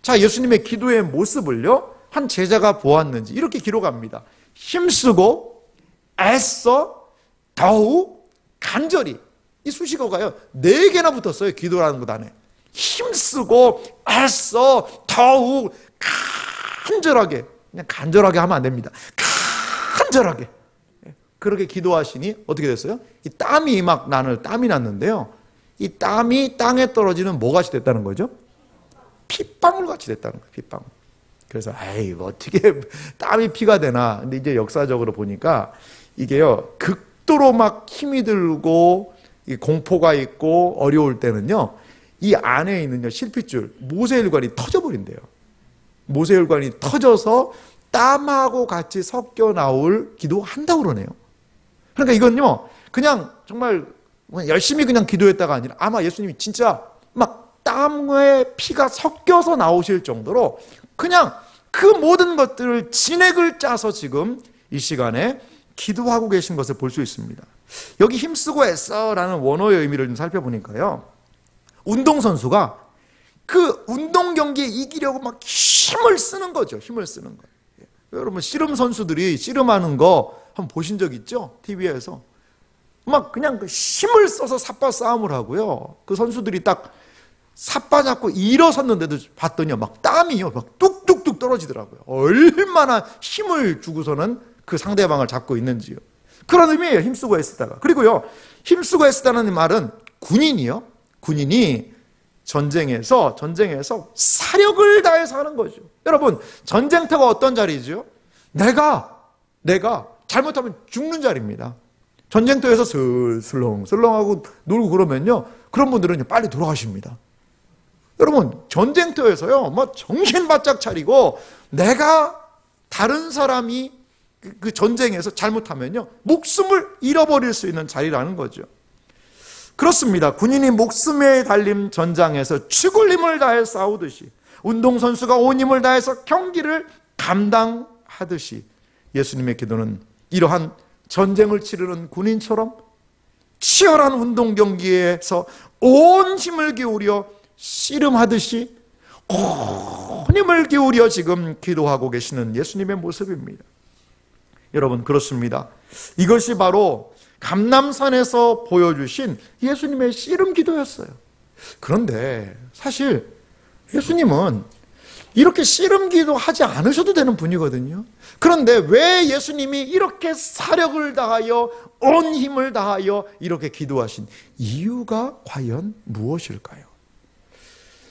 자, 예수님의 기도의 모습을요 한 제자가 보았는지 이렇게 기록합니다. 힘쓰고 애써 더욱 간절히. 이 수식어가요 4개나 붙었어요. 기도라는 것 안에. 힘쓰고 애써 더욱 간절하게. 그냥 간절하게 하면 안 됩니다. 간절하게. 그렇게 기도하시니 어떻게 됐어요? 이 땀이 막 땀이 났는데요, 이 땀이 땅에 떨어지는 뭐같이 됐다는 거죠? 핏방울 같이 됐다는 거예요. 핏방울. 그래서 에이 어떻게 땀이 피가 되나. 근데 이제 역사적으로 보니까 이게요 극도로 막 힘이 들고 공포가 있고 어려울 때는요 이 안에 있는 실핏줄 모세혈관이 터져버린대요. 모세혈관이 터져서 땀하고 같이 섞여 나올 기도한다고 그러네요. 그러니까 이건요 그냥 정말 열심히 그냥 기도했다가 아니라 아마 예수님이 진짜 막 땀에 피가 섞여서 나오실 정도로 그냥 그 모든 것들을 진액을 짜서 지금 이 시간에 기도하고 계신 것을 볼 수 있습니다. 여기 힘쓰고 애써라는 원어의 의미를 좀 살펴보니까요, 운동선수가 그 운동 경기에 이기려고 막 힘을 쓰는 거죠. 힘을 쓰는 거. 여러분 씨름 선수들이 씨름하는 거 한번 보신 적 있죠? TV에서 막 그냥 그 힘을 써서 삿바 싸움을 하고요. 그 선수들이 딱 삿바 잡고 일어섰는데도 봤더니 막 땀이요 막 뚝뚝뚝 떨어지더라고요. 얼마나 힘을 주고서는 그 상대방을 잡고 있는지요. 그런 의미예요. 힘쓰고 애쓰다가. 그리고요 힘쓰고 애쓰다는 말은 군인이 전쟁에서 사력을 다해서 하는 거죠. 여러분 전쟁터가 어떤 자리죠? 내가 잘못하면 죽는 자리입니다. 전쟁터에서 슬렁슬렁하고 놀고 그러면요 그런 분들은 빨리 돌아가십니다. 여러분 전쟁터에서요 뭐 정신 바짝 차리고 내가 다른 사람이 그 전쟁에서 잘못하면요 목숨을 잃어버릴 수 있는 자리라는 거죠. 그렇습니다. 군인이 목숨에 달린 전장에서 죽을 힘을 다해 싸우듯이 운동선수가 온 힘을 다해서 경기를 감당하듯이 예수님의 기도는 이러한 전쟁을 치르는 군인처럼 치열한 운동 경기에서 온 힘을 기울여 씨름하듯이 온 힘을 기울여 지금 기도하고 계시는 예수님의 모습입니다. 여러분 그렇습니다. 이것이 바로 감람산에서 보여주신 예수님의 씨름 기도였어요. 그런데 사실 예수님은 이렇게 씨름기도 하지 않으셔도 되는 분이거든요. 그런데 왜 예수님이 이렇게 사력을 다하여 온 힘을 다하여 이렇게 기도하신 이유가 과연 무엇일까요?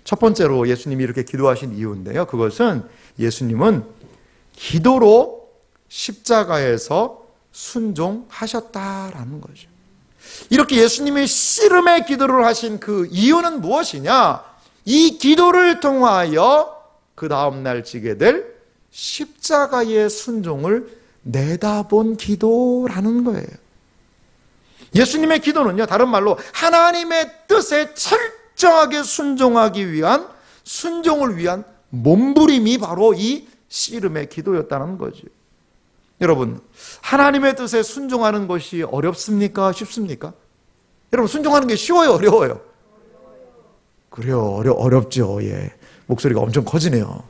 첫 번째로 예수님이 이렇게 기도하신 이유인데요. 그것은 예수님은 기도로 십자가에서 순종하셨다라는 거죠. 이렇게 예수님이 씨름의 기도를 하신 그 이유는 무엇이냐? 이 기도를 통하여 그 다음날 지게 될 십자가의 순종을 내다본 기도라는 거예요. 예수님의 기도는요, 다른 말로 하나님의 뜻에 철저하게 순종하기 위한, 순종을 위한 몸부림이 바로 이 씨름의 기도였다는 거죠. 여러분, 하나님의 뜻에 순종하는 것이 어렵습니까? 쉽습니까? 여러분, 순종하는 게 쉬워요? 어려워요? 그래요, 어렵죠. 예. 목소리가 엄청 커지네요.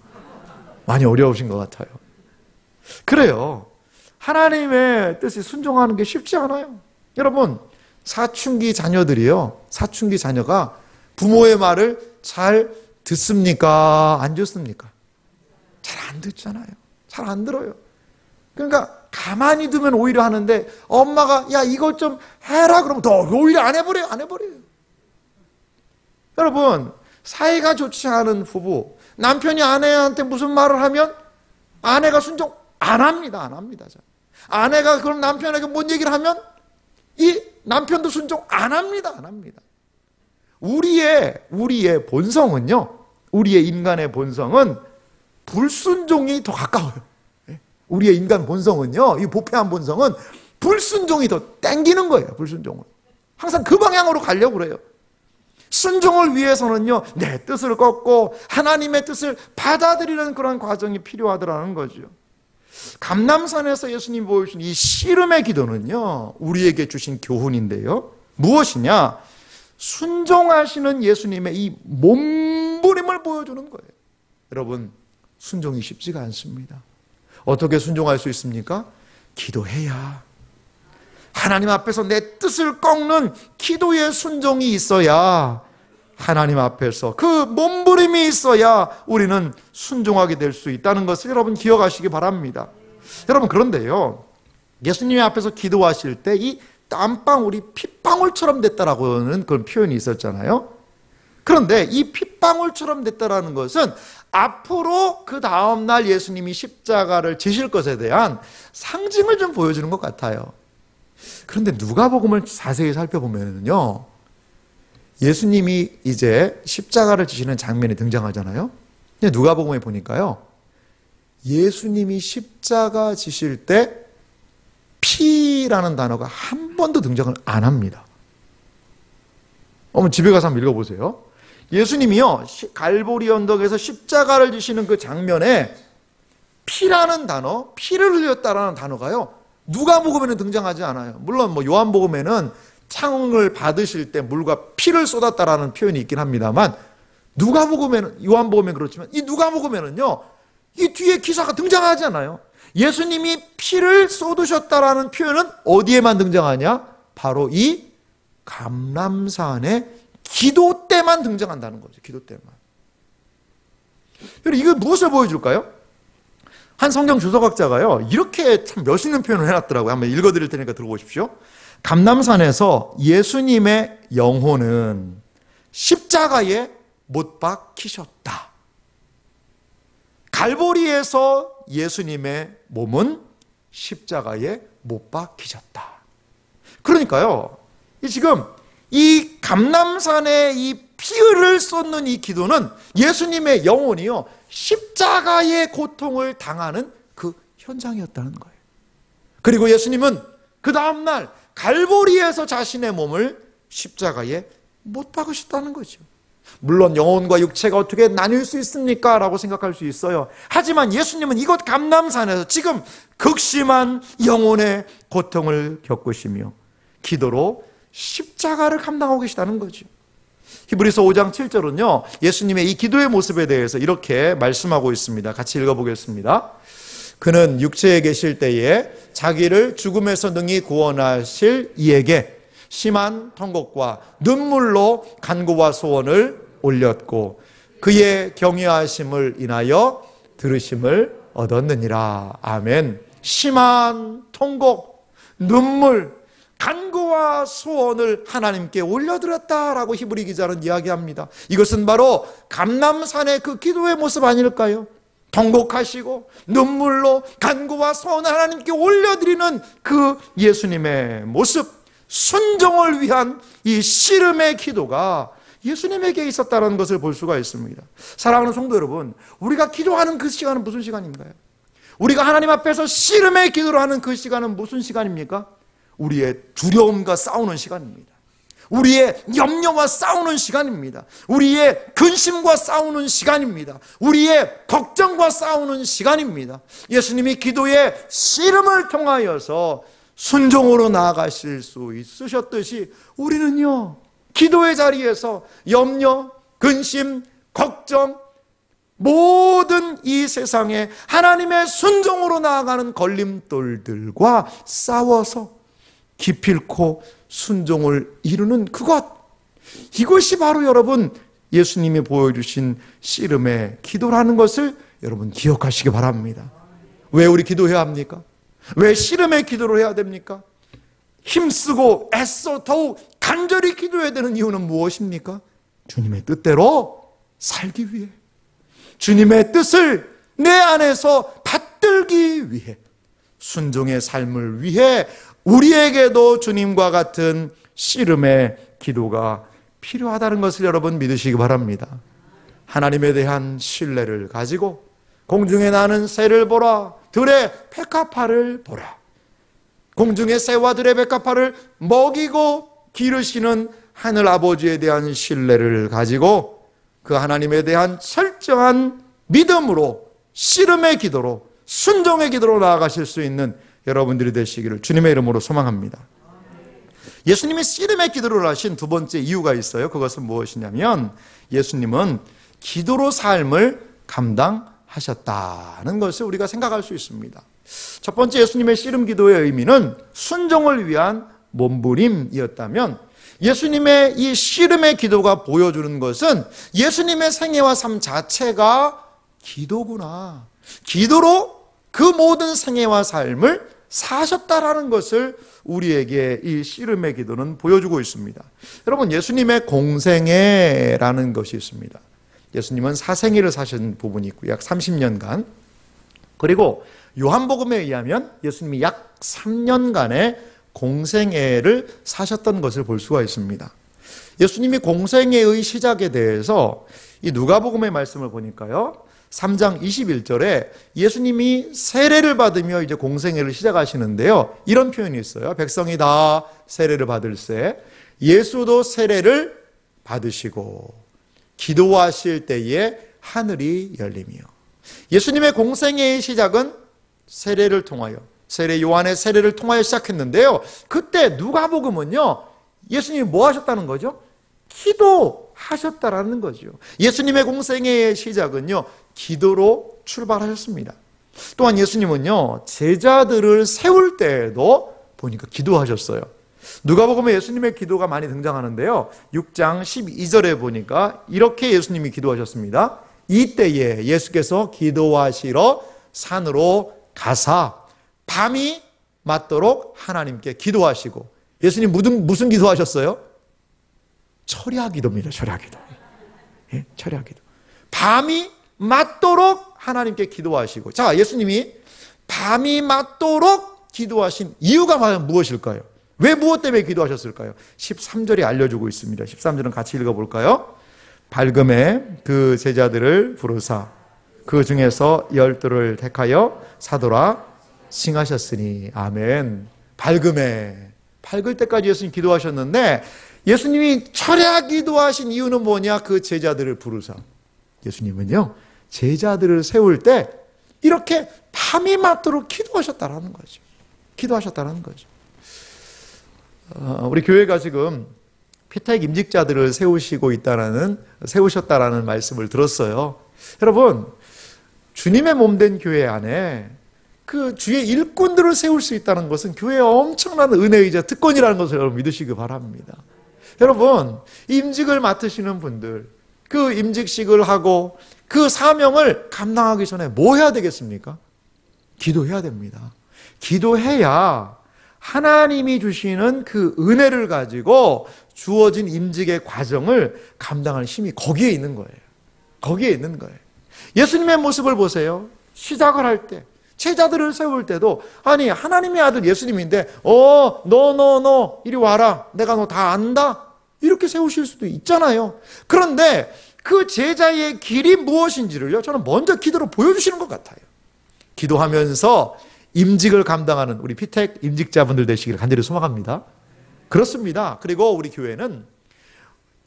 많이 어려우신 것 같아요. 그래요. 하나님의 뜻에 순종하는 게 쉽지 않아요. 여러분, 사춘기 자녀들이요, 사춘기 자녀가 부모의 말을 잘 듣습니까? 안 듣습니까? 잘 안 듣잖아요. 잘 안 들어요. 그러니까 가만히 두면 오히려 하는데 엄마가 야 이것 좀 해라 그러면 더 오히려 안 해버려요. 안 해버려요. 여러분, 사이가 좋지 않은 부부, 남편이 아내한테 무슨 말을 하면 아내가 순종 안 합니다. 안 합니다. 아내가 그럼 남편에게 뭔 얘기를 하면 이 남편도 순종 안 합니다. 안 합니다. 우리의 본성은요, 우리의 인간의 본성은 불순종이 더 가까워요. 우리의 인간 본성은요, 이 보폐한 본성은 불순종이 더 땡기는 거예요. 불순종은 항상 그 방향으로 가려고 그래요. 순종을 위해서는요, 내 뜻을 꺾고 하나님의 뜻을 받아들이는 그런 과정이 필요하더라는 거죠. 감람산에서 예수님이 보여주신 이 씨름의 기도는요, 우리에게 주신 교훈인데요, 무엇이냐? 순종하시는 예수님의 이 몸부림을 보여주는 거예요. 여러분, 순종이 쉽지가 않습니다. 어떻게 순종할 수 있습니까? 기도해야. 하나님 앞에서 내 뜻을 꺾는 기도의 순종이 있어야, 하나님 앞에서 그 몸부림이 있어야 우리는 순종하게 될 수 있다는 것을 여러분 기억하시기 바랍니다. 여러분, 그런데요, 예수님 앞에서 기도하실 때 이 땀방울이 핏방울처럼 됐다라고는 그런 표현이 있었잖아요. 그런데 이 핏방울처럼 됐다라는 것은 앞으로 그 다음날 예수님이 십자가를 지실 것에 대한 상징을 좀 보여주는 것 같아요. 그런데 누가복음을 자세히 살펴보면요, 예수님이 이제 십자가를 지시는 장면이 등장하잖아요. 근데 누가복음에 보니까요, 예수님이 십자가 지실 때 피라는 단어가 한 번도 등장을 안 합니다. 어머, 집에 가서 한번 읽어보세요. 예수님이요, 갈보리 언덕에서 십자가를 지시는 그 장면에 피라는 단어, 피를 흘렸다라는 단어가요, 누가복음에는 등장하지 않아요. 물론 뭐 요한복음에는 창을 받으실 때 물과 피를 쏟았다라는 표현이 있긴 합니다만, 누가복음에는, 요한복음에는 그렇지만 이 누가복음에는요, 이 뒤에 기사가 등장하지 않아요. 예수님이 피를 쏟으셨다라는 표현은 어디에만 등장하냐? 바로 이 감람산의 기도 때만 등장한다는 거죠. 기도 때만. 여러분, 이거 무엇을 보여줄까요? 한 성경 주석학자가요, 이렇게 참 멋있는 표현을 해놨더라고요. 한번 읽어드릴 테니까 들어보십시오. 감람산에서 예수님의 영혼은 십자가에 못 박히셨다. 갈보리에서 예수님의 몸은 십자가에 못 박히셨다. 그러니까요, 지금 이 감람산에 이 피를 쏟는 이 기도는 예수님의 영혼이요, 십자가의 고통을 당하는 그 현장이었다는 거예요. 그리고 예수님은 그 다음날 갈보리에서 자신의 몸을 십자가에 못 박으셨다는 거죠. 물론 영혼과 육체가 어떻게 나뉠 수 있습니까? 라고 생각할 수 있어요. 하지만 예수님은 이곳 감람산에서 지금 극심한 영혼의 고통을 겪으시며 기도로 십자가를 감당하고 계시다는 거죠. 히브리서 5장 7절은요, 예수님의 이 기도의 모습에 대해서 이렇게 말씀하고 있습니다. 같이 읽어보겠습니다. 그는 육체에 계실 때에 자기를 죽음에서 능히 구원하실 이에게 심한 통곡과 눈물로 간구와 소원을 올렸고 그의 경외하심을 인하여 들으심을 얻었느니라. 아멘. 심한 통곡, 눈물, 간구와 소원을 하나님께 올려드렸다라고 히브리 기자는 이야기합니다. 이것은 바로 감람산의 그 기도의 모습 아닐까요? 통곡하시고 눈물로 간구와 소원을 하나님께 올려드리는 그 예수님의 모습, 순종을 위한 이 씨름의 기도가 예수님에게 있었다는 것을 볼 수가 있습니다. 사랑하는 성도 여러분, 우리가 기도하는 그 시간은 무슨 시간인가요? 우리가 하나님 앞에서 씨름의 기도를 하는 그 시간은 무슨 시간입니까? 우리의 두려움과 싸우는 시간입니다. 우리의 염려와 싸우는 시간입니다. 우리의 근심과 싸우는 시간입니다. 우리의 걱정과 싸우는 시간입니다. 예수님이 기도의 씨름을 통하여서 순종으로 나아가실 수 있으셨듯이 우리는요, 기도의 자리에서 염려, 근심, 걱정, 모든 이 세상에 하나님의 순종으로 나아가는 걸림돌들과 싸워서 기필코 순종을 이루는 그것, 이것이 바로 여러분 예수님이 보여주신 씨름의 기도라는 것을 여러분 기억하시기 바랍니다. 왜 우리 기도해야 합니까? 왜 씨름의 기도를 해야 됩니까? 힘쓰고 애써 더욱 간절히 기도해야 되는 이유는 무엇입니까? 주님의 뜻대로 살기 위해, 주님의 뜻을 내 안에서 받들기 위해, 순종의 삶을 위해 우리에게도 주님과 같은 씨름의 기도가 필요하다는 것을 여러분 믿으시기 바랍니다. 하나님에 대한 신뢰를 가지고 공중에 나는 새를 보라, 들의 백합화를 보라. 공중의 새와 들의 백합화를 먹이고 기르시는 하늘 아버지에 대한 신뢰를 가지고 그 하나님에 대한 철저한 믿음으로 씨름의 기도로, 순종의 기도로 나아가실 수 있는 여러분들이 되시기를 주님의 이름으로 소망합니다. 예수님이 씨름의 기도를 하신 두 번째 이유가 있어요. 그것은 무엇이냐면 예수님은 기도로 삶을 감당하셨다는 것을 우리가 생각할 수 있습니다. 첫 번째 예수님의 씨름 기도의 의미는 순종을 위한 몸부림이었다면, 예수님의 이 씨름의 기도가 보여주는 것은 예수님의 생애와 삶 자체가 기도구나, 기도로 그 모든 생애와 삶을 사셨다라는 것을 우리에게 이 씨름의 기도는 보여주고 있습니다. 여러분, 예수님의 공생애라는 것이 있습니다. 예수님은 사생애를 사신 부분이 있고 약 30년간, 그리고 요한복음에 의하면 예수님이 약 3년간의 공생애를 사셨던 것을 볼 수가 있습니다. 예수님이 공생애의 시작에 대해서 이 누가복음의 말씀을 보니까요, 3장 21절에 예수님이 세례를 받으며 이제 공생애를 시작하시는데요, 이런 표현이 있어요. 백성이 다 세례를 받을세 예수도 세례를 받으시고 기도하실 때에 하늘이 열리며. 예수님의 공생애의 시작은 세례를 통하여, 세례 요한의 세례를 통하여 시작했는데요, 그때 누가복음은요, 예수님이 뭐 하셨다는 거죠? 기도하셨다라는 거죠. 예수님의 공생애의 시작은요, 기도로 출발하셨습니다. 또한 예수님은요, 제자들을 세울 때에도 보니까 기도하셨어요. 누가복음에 예수님의 기도가 많이 등장하는데요, 6장 12절에 보니까 이렇게 예수님이 기도하셨습니다. 이때에 예수께서 기도하시러 산으로 가사 밤이 맞도록 하나님께 기도하시고. 예수님 무슨 기도하셨어요? 철야기도입니다. 철야기도. 예? 철야기도. 밤이 맞도록 하나님께 기도하시고. 자, 예수님이 밤이 맞도록 기도하신 이유가 과연 무엇일까요? 왜 무엇 때문에 기도하셨을까요? 13절이 알려주고 있습니다. 13절은 같이 읽어볼까요? 밝음에 그 제자들을 부르사 그 중에서 12를 택하여 사도라 칭하셨으니. 아멘. 밝음에, 밝을 때까지 예수님 기도하셨는데, 예수님이 철야 기도하신 이유는 뭐냐? 그 제자들을 부르사. 예수님은요, 제자들을 세울 때 이렇게 밤이 맞도록 기도하셨다라는 거죠. 기도하셨다라는 거죠. 우리 교회가 지금 피택 임직자들을 세우셨다라는 말씀을 들었어요. 여러분, 주님의 몸된 교회 안에 그 주의 일꾼들을 세울 수 있다는 것은 교회의 엄청난 은혜이자 특권이라는 것을 여러분 믿으시기 바랍니다. 여러분, 임직을 맡으시는 분들, 그 임직식을 하고 그 사명을 감당하기 전에 뭐 해야 되겠습니까? 기도해야 됩니다. 기도해야 하나님이 주시는 그 은혜를 가지고 주어진 임직의 과정을 감당할 힘이 거기에 있는 거예요. 거기에 있는 거예요. 예수님의 모습을 보세요. 시작을 할 때, 제자들을 세울 때도, 아니 하나님의 아들 예수님인데 너 이리 와라, 내가 너 다 안다, 이렇게 세우실 수도 있잖아요. 그런데 그 제자의 길이 무엇인지를요, 저는 먼저 기도로 보여주시는 것 같아요. 기도하면서 임직을 감당하는 우리 피택 임직자분들 되시기를 간절히 소망합니다. 그렇습니다. 그리고 우리 교회는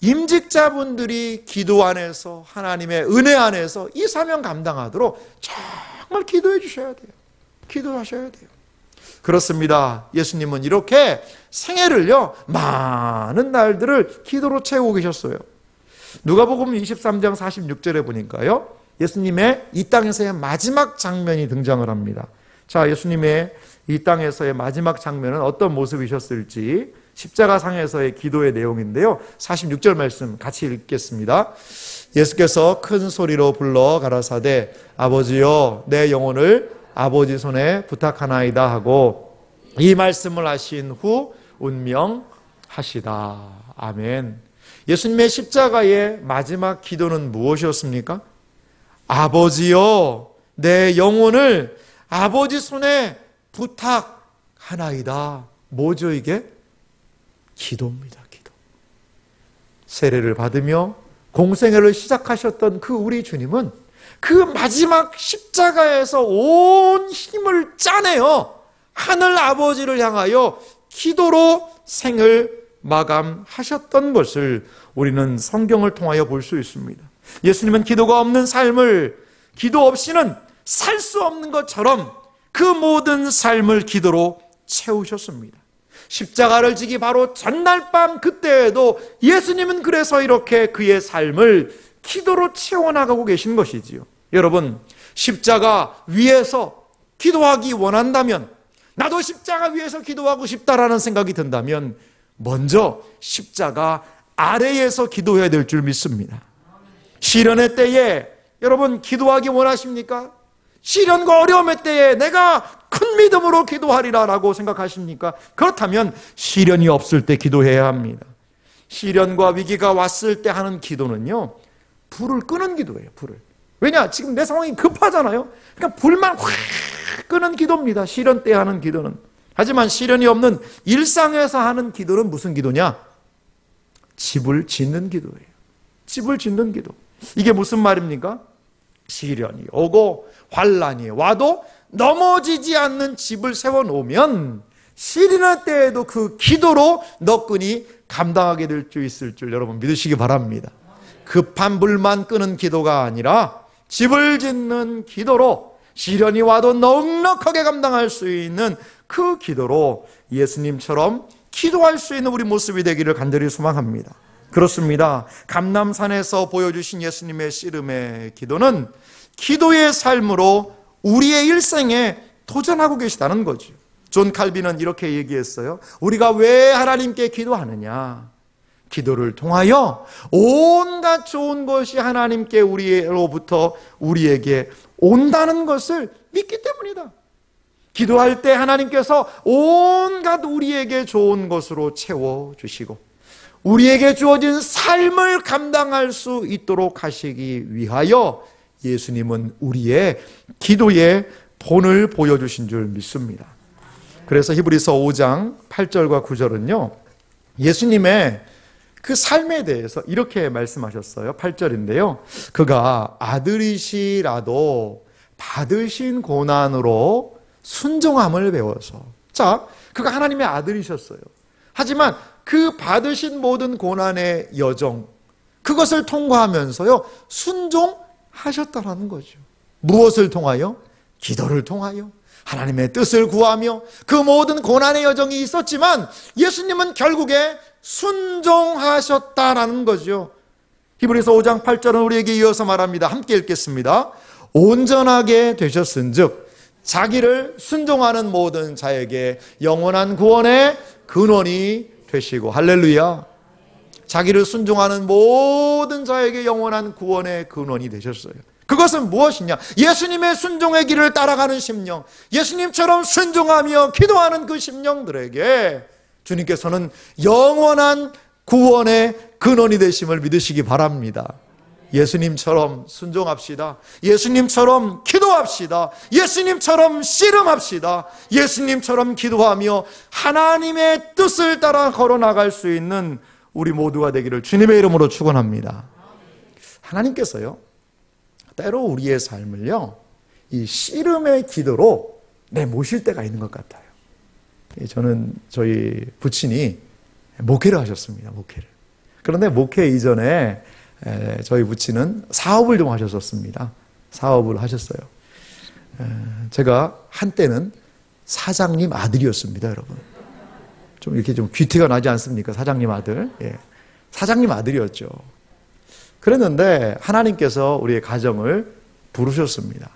임직자분들이 기도 안에서, 하나님의 은혜 안에서 이 사명 감당하도록 정말 기도해 주셔야 돼요. 기도하셔야 돼요. 그렇습니다. 예수님은 이렇게 생애를요, 많은 날들을 기도로 채우고 계셨어요. 누가복음 23장 46절에 보니까요, 예수님의 이 땅에서의 마지막 장면이 등장을 합니다. 자, 예수님의 이 땅에서의 마지막 장면은 어떤 모습이셨을지 십자가상에서의 기도의 내용인데요, 46절 말씀 같이 읽겠습니다. 예수께서 큰 소리로 불러 가라사대 아버지여 내 영혼을 아버지 손에 부탁하나이다 하고 이 말씀을 하신 후 운명하시다. 아멘. 예수님의 십자가의 마지막 기도는 무엇이었습니까? 아버지여 내 영혼을 아버지 손에 부탁하나이다. 뭐죠 이게? 기도입니다. 기도. 세례를 받으며 공생애를 시작하셨던 그 우리 주님은 그 마지막 십자가에서 온 힘을 짜내어 하늘 아버지를 향하여 기도로 생을 마감하셨던 것을 우리는 성경을 통하여 볼 수 있습니다. 예수님은 기도가 없는 삶을, 기도 없이는 살 수 없는 것처럼 그 모든 삶을 기도로 채우셨습니다. 십자가를 지기 바로 전날 밤 그때에도 예수님은 그래서 이렇게 그의 삶을 기도로 채워나가고 계신 것이지요. 여러분, 십자가 위에서 기도하기 원한다면, 나도 십자가 위에서 기도하고 싶다라는 생각이 든다면 먼저 십자가 아래에서 기도해야 될 줄 믿습니다. 시련의 때에 여러분 기도하기 원하십니까? 시련과 어려움의 때에 내가 큰 믿음으로 기도하리라 라고 생각하십니까? 그렇다면 시련이 없을 때 기도해야 합니다. 시련과 위기가 왔을 때 하는 기도는요, 불을 끄는 기도예요. 불을. 왜냐? 지금 내 상황이 급하잖아요. 그러니까 불만 확 끄는 기도입니다. 시련 때 하는 기도는. 하지만 시련이 없는 일상에서 하는 기도는 무슨 기도냐? 집을 짓는 기도예요. 집을 짓는 기도. 이게 무슨 말입니까? 시련이 오고 환란이 와도 넘어지지 않는 집을 세워놓으면 시련의 때에도 그 기도로 너끈히 감당하게 될 수 있을 줄 여러분 믿으시기 바랍니다. 급한 불만 끄는 기도가 아니라 집을 짓는 기도로 시련이 와도 넉넉하게 감당할 수 있는 그 기도로 예수님처럼 기도할 수 있는 우리 모습이 되기를 간절히 소망합니다. 그렇습니다. 감람산에서 보여주신 예수님의 씨름의 기도는 기도의 삶으로 우리의 일생에 도전하고 계시다는 거죠. 존 칼빈은 이렇게 얘기했어요. 우리가 왜 하나님께 기도하느냐? 기도를 통하여 온갖 좋은 것이 하나님께 우리로부터 우리에게 온다는 것을 믿기 때문이다. 기도할 때 하나님께서 온갖 우리에게 좋은 것으로 채워주시고 우리에게 주어진 삶을 감당할 수 있도록 하시기 위하여 예수님은 우리의 기도의 본을 보여주신 줄 믿습니다. 그래서 히브리서 5장 8절과 9절은요, 예수님의 그 삶에 대해서 이렇게 말씀하셨어요. 8절인데요. 그가 아들이시라도 받으신 고난으로 순종함을 배워서. 자, 그가 하나님의 아들이셨어요. 하지만 그 받으신 모든 고난의 여정, 그것을 통과하면서요, 순종하셨다는 거죠. 무엇을 통하여? 기도를 통하여 하나님의 뜻을 구하며 그 모든 고난의 여정이 있었지만 예수님은 결국에 순종하셨다라는 거죠. 히브리서 5장 8절은 우리에게 이어서 말합니다. 함께 읽겠습니다. 온전하게 되셨은즉 자기를 순종하는 모든 자에게 영원한 구원의 근원이 되시고. 할렐루야. 자기를 순종하는 모든 자에게 영원한 구원의 근원이 되셨어요. 그것은 무엇이냐? 예수님의 순종의 길을 따라가는 심령, 예수님처럼 순종하며 기도하는 그 심령들에게 주님께서는 영원한 구원의 근원이 되심을 믿으시기 바랍니다. 예수님처럼 순종합시다. 예수님처럼 기도합시다. 예수님처럼 씨름합시다. 예수님처럼 기도하며 하나님의 뜻을 따라 걸어나갈 수 있는 우리 모두가 되기를 주님의 이름으로 축원합니다. 하나님께서요, 때로 우리의 삶을요, 이 씨름의 기도로 내모실 때가 있는 것 같아요. 저는 저희 부친이 목회를 하셨습니다. 목회를. 그런데 목회 이전에 저희 부친은 사업을 좀 하셨었습니다. 사업을 하셨어요. 제가 한때는 사장님 아들이었습니다, 여러분. 좀 이렇게 좀 귀티가 나지 않습니까? 사장님 아들. 예. 사장님 아들이었죠. 그랬는데 하나님께서 우리의 가정을 부르셨습니다.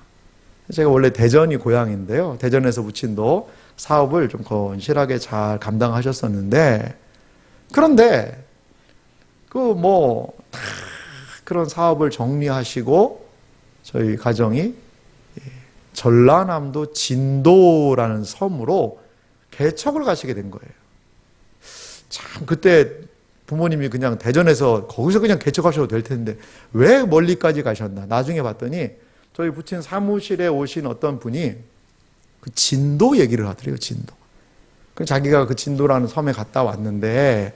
제가 원래 대전이 고향인데요. 대전에서 부친도 사업을 좀 건실하게 잘 감당하셨었는데, 그런데 다 그런 사업을 정리하시고 저희 가정이 전라남도 진도라는 섬으로 개척을 가시게 된 거예요. 참 그때 부모님이 그냥 대전에서 거기서 그냥 개척하셔도 될 텐데 왜 멀리까지 가셨나. 나중에 봤더니 저희 부친 사무실에 오신 어떤 분이 그 진도 얘기를 하더래요. 진도. 자기가 그 진도라는 섬에 갔다 왔는데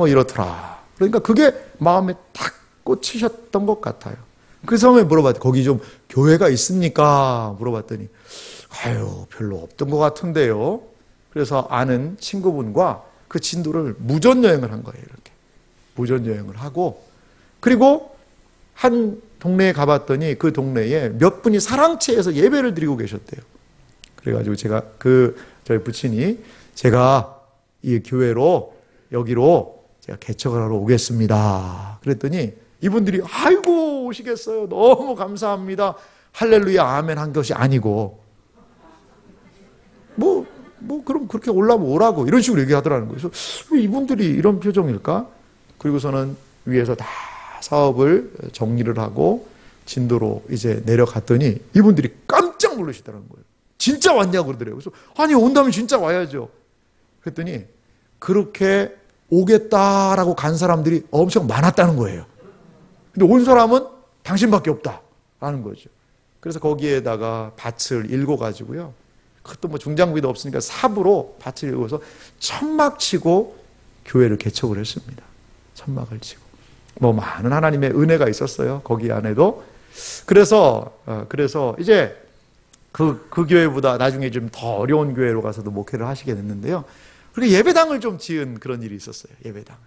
이렇더라. 그러니까 그게 마음에 탁 꽂히셨던 것 같아요. 그 섬에 물어봤더니 거기 좀 교회가 있습니까? 물어봤더니 별로 없던 것 같은데요. 그래서 아는 친구분과 그 진도를 무전여행을 한 거예요. 이렇게 무전여행을 하고, 그리고 한 동네에 가봤더니 그 동네에 몇 분이 사랑채에서 예배를 드리고 계셨대요. 그래가지고 저희 부친이 제가 이 교회로 여기로 제가 개척을 하러 오겠습니다. 그랬더니 이분들이 아이고 오시겠어요. 너무 감사합니다. 할렐루야 아멘 한 것이 아니고 그럼 그렇게 올라면 오라고 이런 식으로 얘기하더라는 거예요. 그래서 왜 이분들이 이런 표정일까? 그리고서는 위에서 다 사업을 정리를 하고 진도로 이제 내려갔더니 이분들이 깜짝 놀라시더라는 거예요. 진짜 왔냐고 그러더래요. 그래서 아니 온다면 진짜 와야죠. 그랬더니 그렇게 오겠다라고 간 사람들이 엄청 많았다는 거예요. 근데 온 사람은 당신밖에 없다라는 거죠. 그래서 거기에다가 밭을 일궈가지고요. 그것도 중장비도 없으니까 삽으로 밭을 일궈서 천막 치고 교회를 개척을 했습니다. 천막을 치고. 많은 하나님의 은혜가 있었어요. 거기 안에도. 그래서 이제 그 교회보다 나중에 좀 더 어려운 교회로 가서도 목회를 하시게 됐는데요. 그리고 예배당을 좀 지은 그런 일이 있었어요. 예배당을.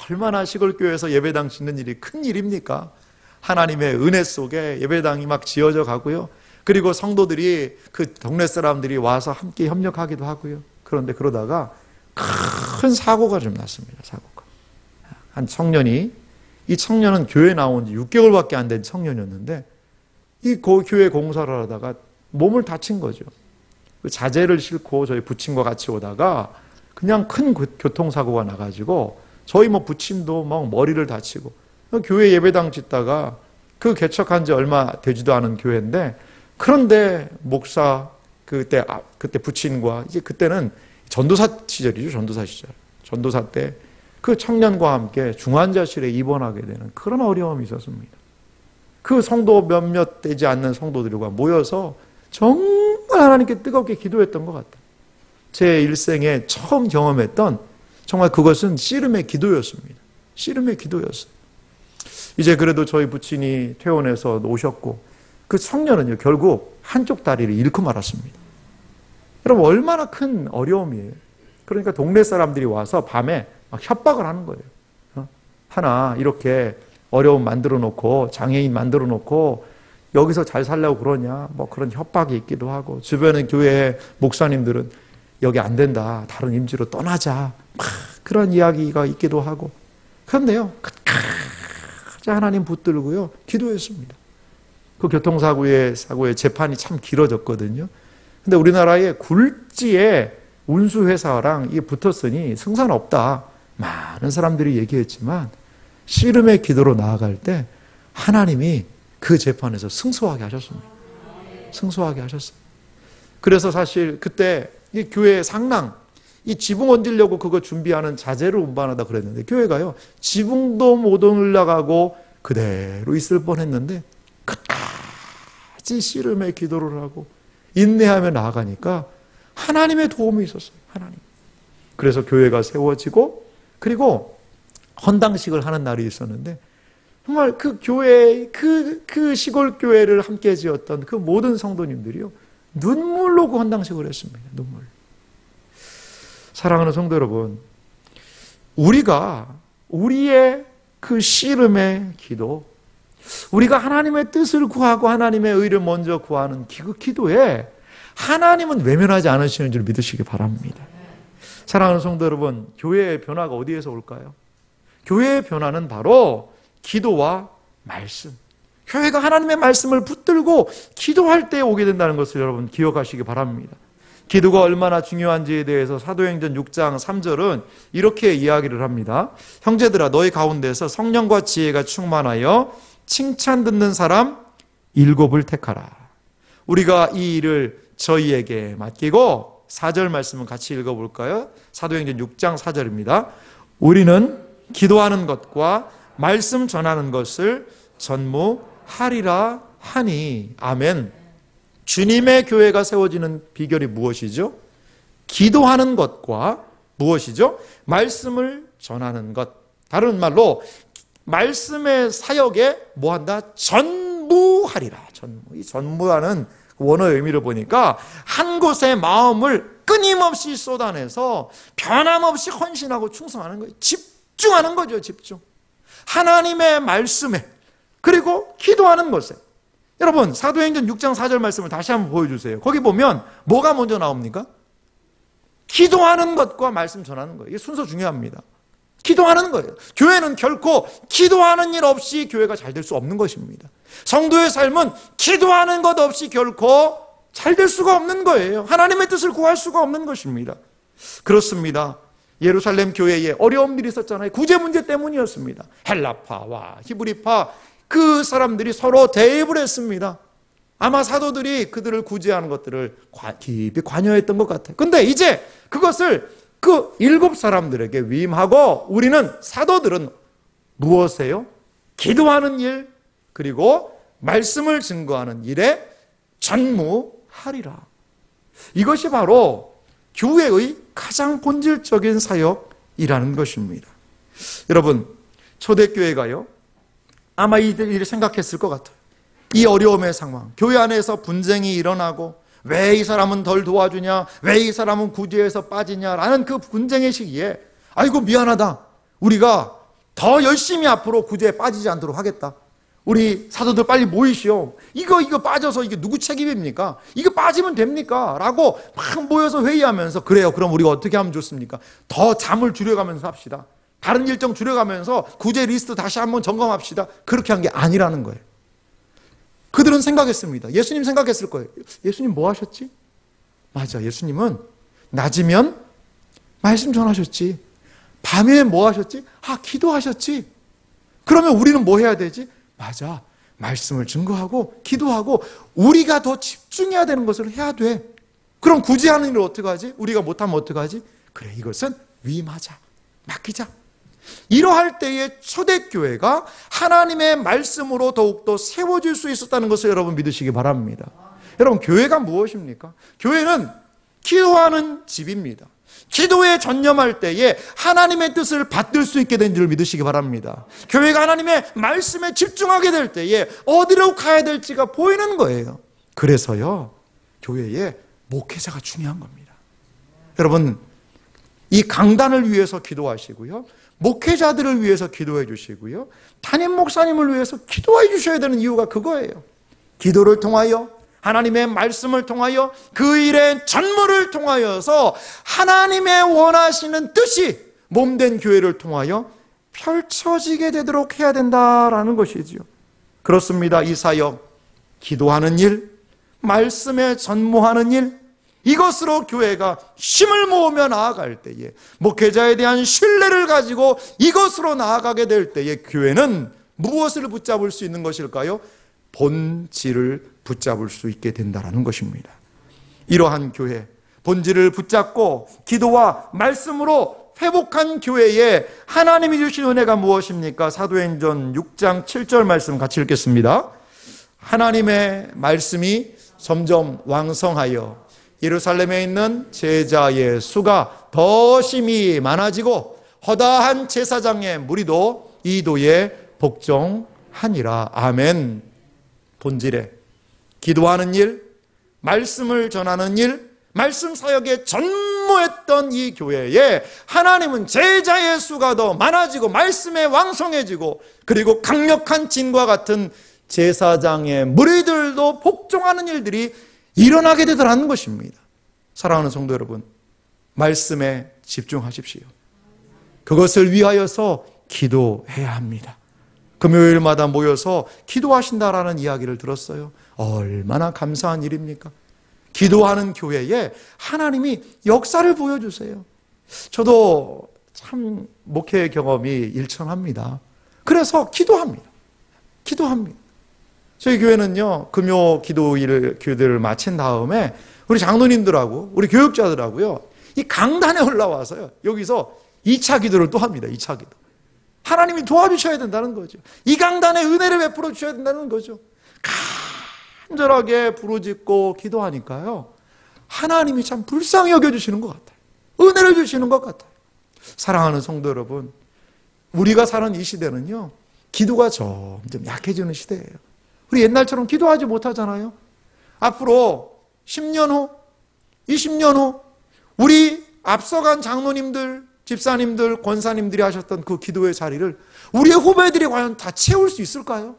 얼마나 시골교회에서 예배당 짓는 일이 큰 일입니까? 하나님의 은혜 속에 예배당이 막 지어져 가고요. 그리고 성도들이 그 동네 사람들이 와서 함께 협력하기도 하고요. 그런데 그러다가 큰 사고가 좀 났습니다. 사고가. 한 청년이, 이 청년은 교회 나온 지 6개월밖에 안 된 청년이었는데 이 교회 공사를 하다가 몸을 다친 거죠. 그 자재를 싣고 저희 부친과 같이 오다가 그냥 큰 교통사고가 나가지고 저희 부친도 머리를 다치고 교회 예배당 짓다가 그 개척한 지 얼마 되지도 않은 교회인데, 그런데 목사 그때 부친과 이제 그때는 전도사 시절이죠. 전도사 시절. 전도사 때 그 청년과 함께 중환자실에 입원하게 되는 그런 어려움이 있었습니다. 그 성도 몇몇 되지 않는 성도들과 모여서 정말 하나님께 뜨겁게 기도했던 것 같아요. 제 일생에 처음 경험했던 정말 그것은 씨름의 기도였습니다. 씨름의 기도였어요. 이제 그래도 저희 부친이 퇴원해서 오셨고 그 청년은요 결국 한쪽 다리를 잃고 말았습니다. 여러분 얼마나 큰 어려움이에요. 그러니까 동네 사람들이 와서 밤에 막 협박을 하는 거예요. 하나 이렇게 어려움 만들어 놓고 장애인 만들어 놓고 여기서 잘 살려고 그러냐, 그런 협박이 있기도 하고, 주변의 교회 목사님들은 여기 안 된다, 다른 임지로 떠나자, 그런 이야기가 있기도 하고. 그런데요 끝까지 하나님 붙들고요 기도했습니다. 그 교통사고의 재판이 참 길어졌거든요. 근데 우리나라의 굴지의 운수회사랑 이게 붙었으니 승산 없다, 많은 사람들이 얘기했지만 씨름의 기도로 나아갈 때 하나님이 그 재판에서 승소하게 하셨습니다. 승소하게 하셨어요. 그래서 사실 그때 이 교회 상랑, 이 지붕 얹으려고 그거 준비하는 자재를 운반하다 그랬는데 교회가요, 지붕도 못 올라가고 그대로 있을 뻔했는데 끝까지 씨름의 기도를 하고 인내하며 나아가니까 하나님의 도움이 있었어요. 하나님. 그래서 교회가 세워지고, 그리고 헌당식을 하는 날이 있었는데 정말 그 교회, 그 시골 교회를 함께 지었던 그 모든 성도님들이요, 눈물로 그 헌당식을 했습니다. 눈물. 사랑하는 성도 여러분, 우리가 우리의 그 씨름의 기도, 우리가 하나님의 뜻을 구하고 하나님의 의를 먼저 구하는 그 기도에 하나님은 외면하지 않으시는 줄 믿으시기 바랍니다. 사랑하는 성도 여러분, 교회의 변화가 어디에서 올까요? 교회의 변화는 바로 기도와 말씀. 교회가 하나님의 말씀을 붙들고 기도할 때 오게 된다는 것을 여러분 기억하시기 바랍니다. 기도가 얼마나 중요한지에 대해서 사도행전 6장 3절은 이렇게 이야기를 합니다. 형제들아, 너희 가운데서 성령과 지혜가 충만하여 칭찬 듣는 사람 7을 택하라. 우리가 이 일을 저희에게 맡기고, 4절 말씀은 같이 읽어볼까요? 사도행전 6장 4절입니다. 우리는 기도하는 것과 말씀 전하는 것을 전무하리라 하니. 아멘. 주님의 교회가 세워지는 비결이 무엇이죠? 기도하는 것과 무엇이죠? 말씀을 전하는 것. 다른 말로 말씀의 사역에 뭐한다? 전무하리라. 전무. 이 전무하는 원어의 의미를 보니까 한 곳에 마음을 끊임없이 쏟아내서 변함없이 헌신하고 충성하는 거예요. 집중하는 거죠. 집중. 하나님의 말씀에, 그리고 기도하는 것에. 여러분, 사도행전 6장 4절 말씀을 다시 한번 보여주세요. 거기 보면 뭐가 먼저 나옵니까? 기도하는 것과 말씀 전하는 거예요. 이게 순서 중요합니다. 기도하는 거예요. 교회는 결코 기도하는 일 없이 교회가 잘 될 수 없는 것입니다. 성도의 삶은 기도하는 것 없이 결코 잘 될 수가 없는 거예요. 하나님의 뜻을 구할 수가 없는 것입니다. 그렇습니다. 예루살렘 교회에 어려운 일이 있었잖아요. 구제 문제 때문이었습니다. 헬라파와 히브리파, 그 사람들이 서로 대립을 했습니다. 아마 사도들이 그들을 구제하는 것들을 깊이 관여했던 것 같아요. 근데 이제 그것을 그 7 사람들에게 위임하고, 우리는 사도들은 무엇이에요? 기도하는 일, 그리고 말씀을 증거하는 일에 전무하리라. 이것이 바로 교회의 가장 본질적인 사역이라는 것입니다. 여러분, 초대교회가요, 아마 이들을 생각했을 것 같아요. 이 어려움의 상황, 교회 안에서 분쟁이 일어나고, 왜 이 사람은 덜 도와주냐, 왜 이 사람은 구제에서 빠지냐라는 그 분쟁의 시기에, 아이고 미안하다, 우리가 더 열심히 앞으로 구제에 빠지지 않도록 하겠다. 우리 사도들 빨리 모이시오. 이거 빠져서 이게 누구 책임입니까? 이거 빠지면 됩니까? 라고 막 모여서 회의하면서, 그래요, 그럼 우리가 어떻게 하면 좋습니까? 더 잠을 줄여가면서 합시다. 다른 일정 줄여가면서 구제 리스트 다시 한번 점검합시다. 그렇게 한 게 아니라는 거예요. 그들은 생각했습니다. 예수님 생각했을 거예요. 예수님 뭐 하셨지? 맞아, 예수님은 낮이면 말씀 전하셨지. 밤에 뭐 하셨지? 기도하셨지. 그러면 우리는 뭐 해야 되지? 맞아, 말씀을 증거하고 기도하고 우리가 더 집중해야 되는 것을 해야 돼. 그럼 구제하는 일을 어떻게 하지? 우리가 못하면 어떻게 하지? 그래, 이것은 위임하자, 맡기자. 이러할 때에 초대교회가 하나님의 말씀으로 더욱더 세워질 수 있었다는 것을 여러분 믿으시기 바랍니다. 여러분, 교회가 무엇입니까? 교회는 기도하는 집입니다. 기도에 전념할 때에 하나님의 뜻을 받들 수 있게 된 줄 믿으시기 바랍니다. 교회가 하나님의 말씀에 집중하게 될 때에 어디로 가야 될지가 보이는 거예요. 그래서요, 교회에 목회자가 중요한 겁니다. 여러분, 이 강단을 위해서 기도하시고요, 목회자들을 위해서 기도해 주시고요, 담임 목사님을 위해서 기도해 주셔야 되는 이유가 그거예요. 기도를 통하여, 하나님의 말씀을 통하여, 그 일의 전무를 통하여서 하나님의 원하시는 뜻이 몸된 교회를 통하여 펼쳐지게 되도록 해야 된다라는 것이지요. 그렇습니다. 이 사역, 기도하는 일, 말씀에 전무하는 일, 이것으로 교회가 힘을 모으며 나아갈 때에, 목회자에 대한 신뢰를 가지고 이것으로 나아가게 될 때에 교회는 무엇을 붙잡을 수 있는 것일까요? 본질을 붙잡을 수 있게 된다는 것입니다. 이러한 교회, 본질을 붙잡고 기도와 말씀으로 회복한 교회에 하나님이 주신 은혜가 무엇입니까? 사도행전 6장 7절 말씀 같이 읽겠습니다. 하나님의 말씀이 점점 왕성하여 예루살렘에 있는 제자의 수가 더 심히 많아지고 허다한 제사장의 무리도 이도에 복종하니라. 아멘. 본질에 기도하는 일, 말씀을 전하는 일, 말씀 사역에 전무했던 이 교회에 하나님은 제자의 수가 더 많아지고 말씀에 왕성해지고, 그리고 강력한 진과 같은 제사장의 무리들도 복종하는 일들이 일어나게 되더라는 것입니다. 사랑하는 성도 여러분, 말씀에 집중하십시오. 그것을 위하여서 기도해야 합니다. 금요일마다 모여서 기도하신다라는 이야기를 들었어요. 얼마나 감사한 일입니까? 기도하는 교회에 하나님이 역사를 보여주세요. 저도 참 목회 경험이 일천합니다. 그래서 기도합니다. 저희 교회는요, 금요 기도를 마친 다음에 우리 장로님들하고 우리 교육자들하고요, 이 강단에 올라와서요, 여기서 2차 기도를 또 합니다. 2차 기도. 하나님이 도와주셔야 된다는 거죠. 이 강단에 은혜를 베풀어 주셔야 된다는 거죠. 간절하게 부르짖고 기도하니까요, 하나님이 참 불쌍히 여겨주시는 것 같아요. 은혜를 주시는 것 같아요. 사랑하는 성도 여러분, 우리가 사는 이 시대는요, 기도가 점점 약해지는 시대예요. 우리 옛날처럼 기도하지 못하잖아요. 앞으로 10년 후, 20년 후 우리 앞서간 장로님들, 집사님들, 권사님들이 하셨던 그 기도의 자리를 우리의 후배들이 과연 다 채울 수 있을까요?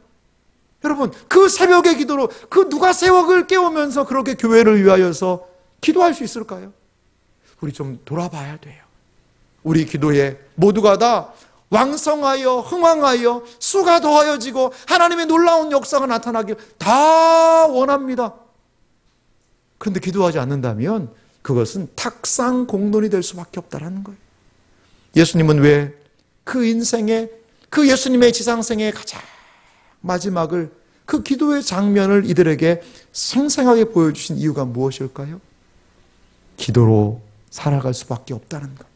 여러분, 그 새벽의 기도로 그 누가 새벽을 깨우면서 그렇게 교회를 위하여서 기도할 수 있을까요? 우리 좀 돌아봐야 돼요. 우리 기도에 모두가 다 왕성하여 흥왕하여 수가 더하여지고 하나님의 놀라운 역사가 나타나길 다 원합니다. 그런데 기도하지 않는다면 그것은 탁상 공론이 될 수밖에 없다는 거예요. 예수님은 왜 그 인생의, 그 예수님의 지상생의 가장 마지막을, 그 기도의 장면을 이들에게 생생하게 보여주신 이유가 무엇일까요? 기도로 살아갈 수밖에 없다는 것.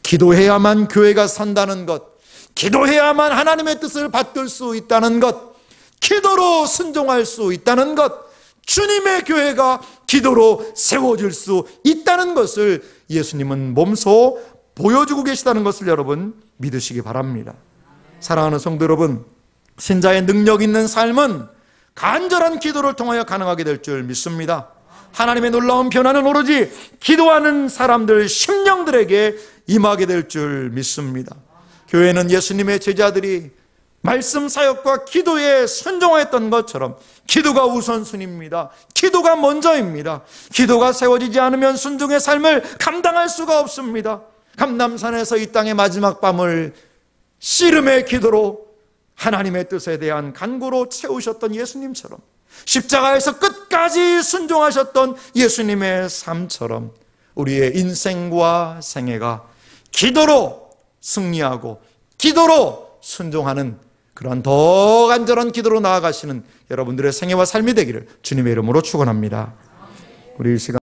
기도해야만 교회가 산다는 것, 기도해야만 하나님의 뜻을 받들 수 있다는 것, 기도로 순종할 수 있다는 것, 주님의 교회가 기도로 세워질 수 있다는 것을 예수님은 몸소 보여주고 계시다는 것을 여러분 믿으시기 바랍니다. 사랑하는 성도 여러분, 신자의 능력 있는 삶은 간절한 기도를 통하여 가능하게 될 줄 믿습니다. 하나님의 놀라운 변화는 오로지 기도하는 사람들, 심령들에게 임하게 될 줄 믿습니다. 교회는 예수님의 제자들이 말씀 사역과 기도에 순종했던 것처럼 기도가 우선순위입니다. 기도가 먼저입니다. 기도가 세워지지 않으면 순종의 삶을 감당할 수가 없습니다. 감남산에서 이 땅의 마지막 밤을 씨름의 기도로 하나님의 뜻에 대한 간구로 채우셨던 예수님처럼, 십자가에서 끝까지 순종하셨던 예수님의 삶처럼 우리의 인생과 생애가 기도로 승리하고 기도로 순종하는 그런 더 간절한 기도로 나아가시는 여러분들의 생애와 삶이 되기를 주님의 이름으로 축원합니다. 우리 이 시간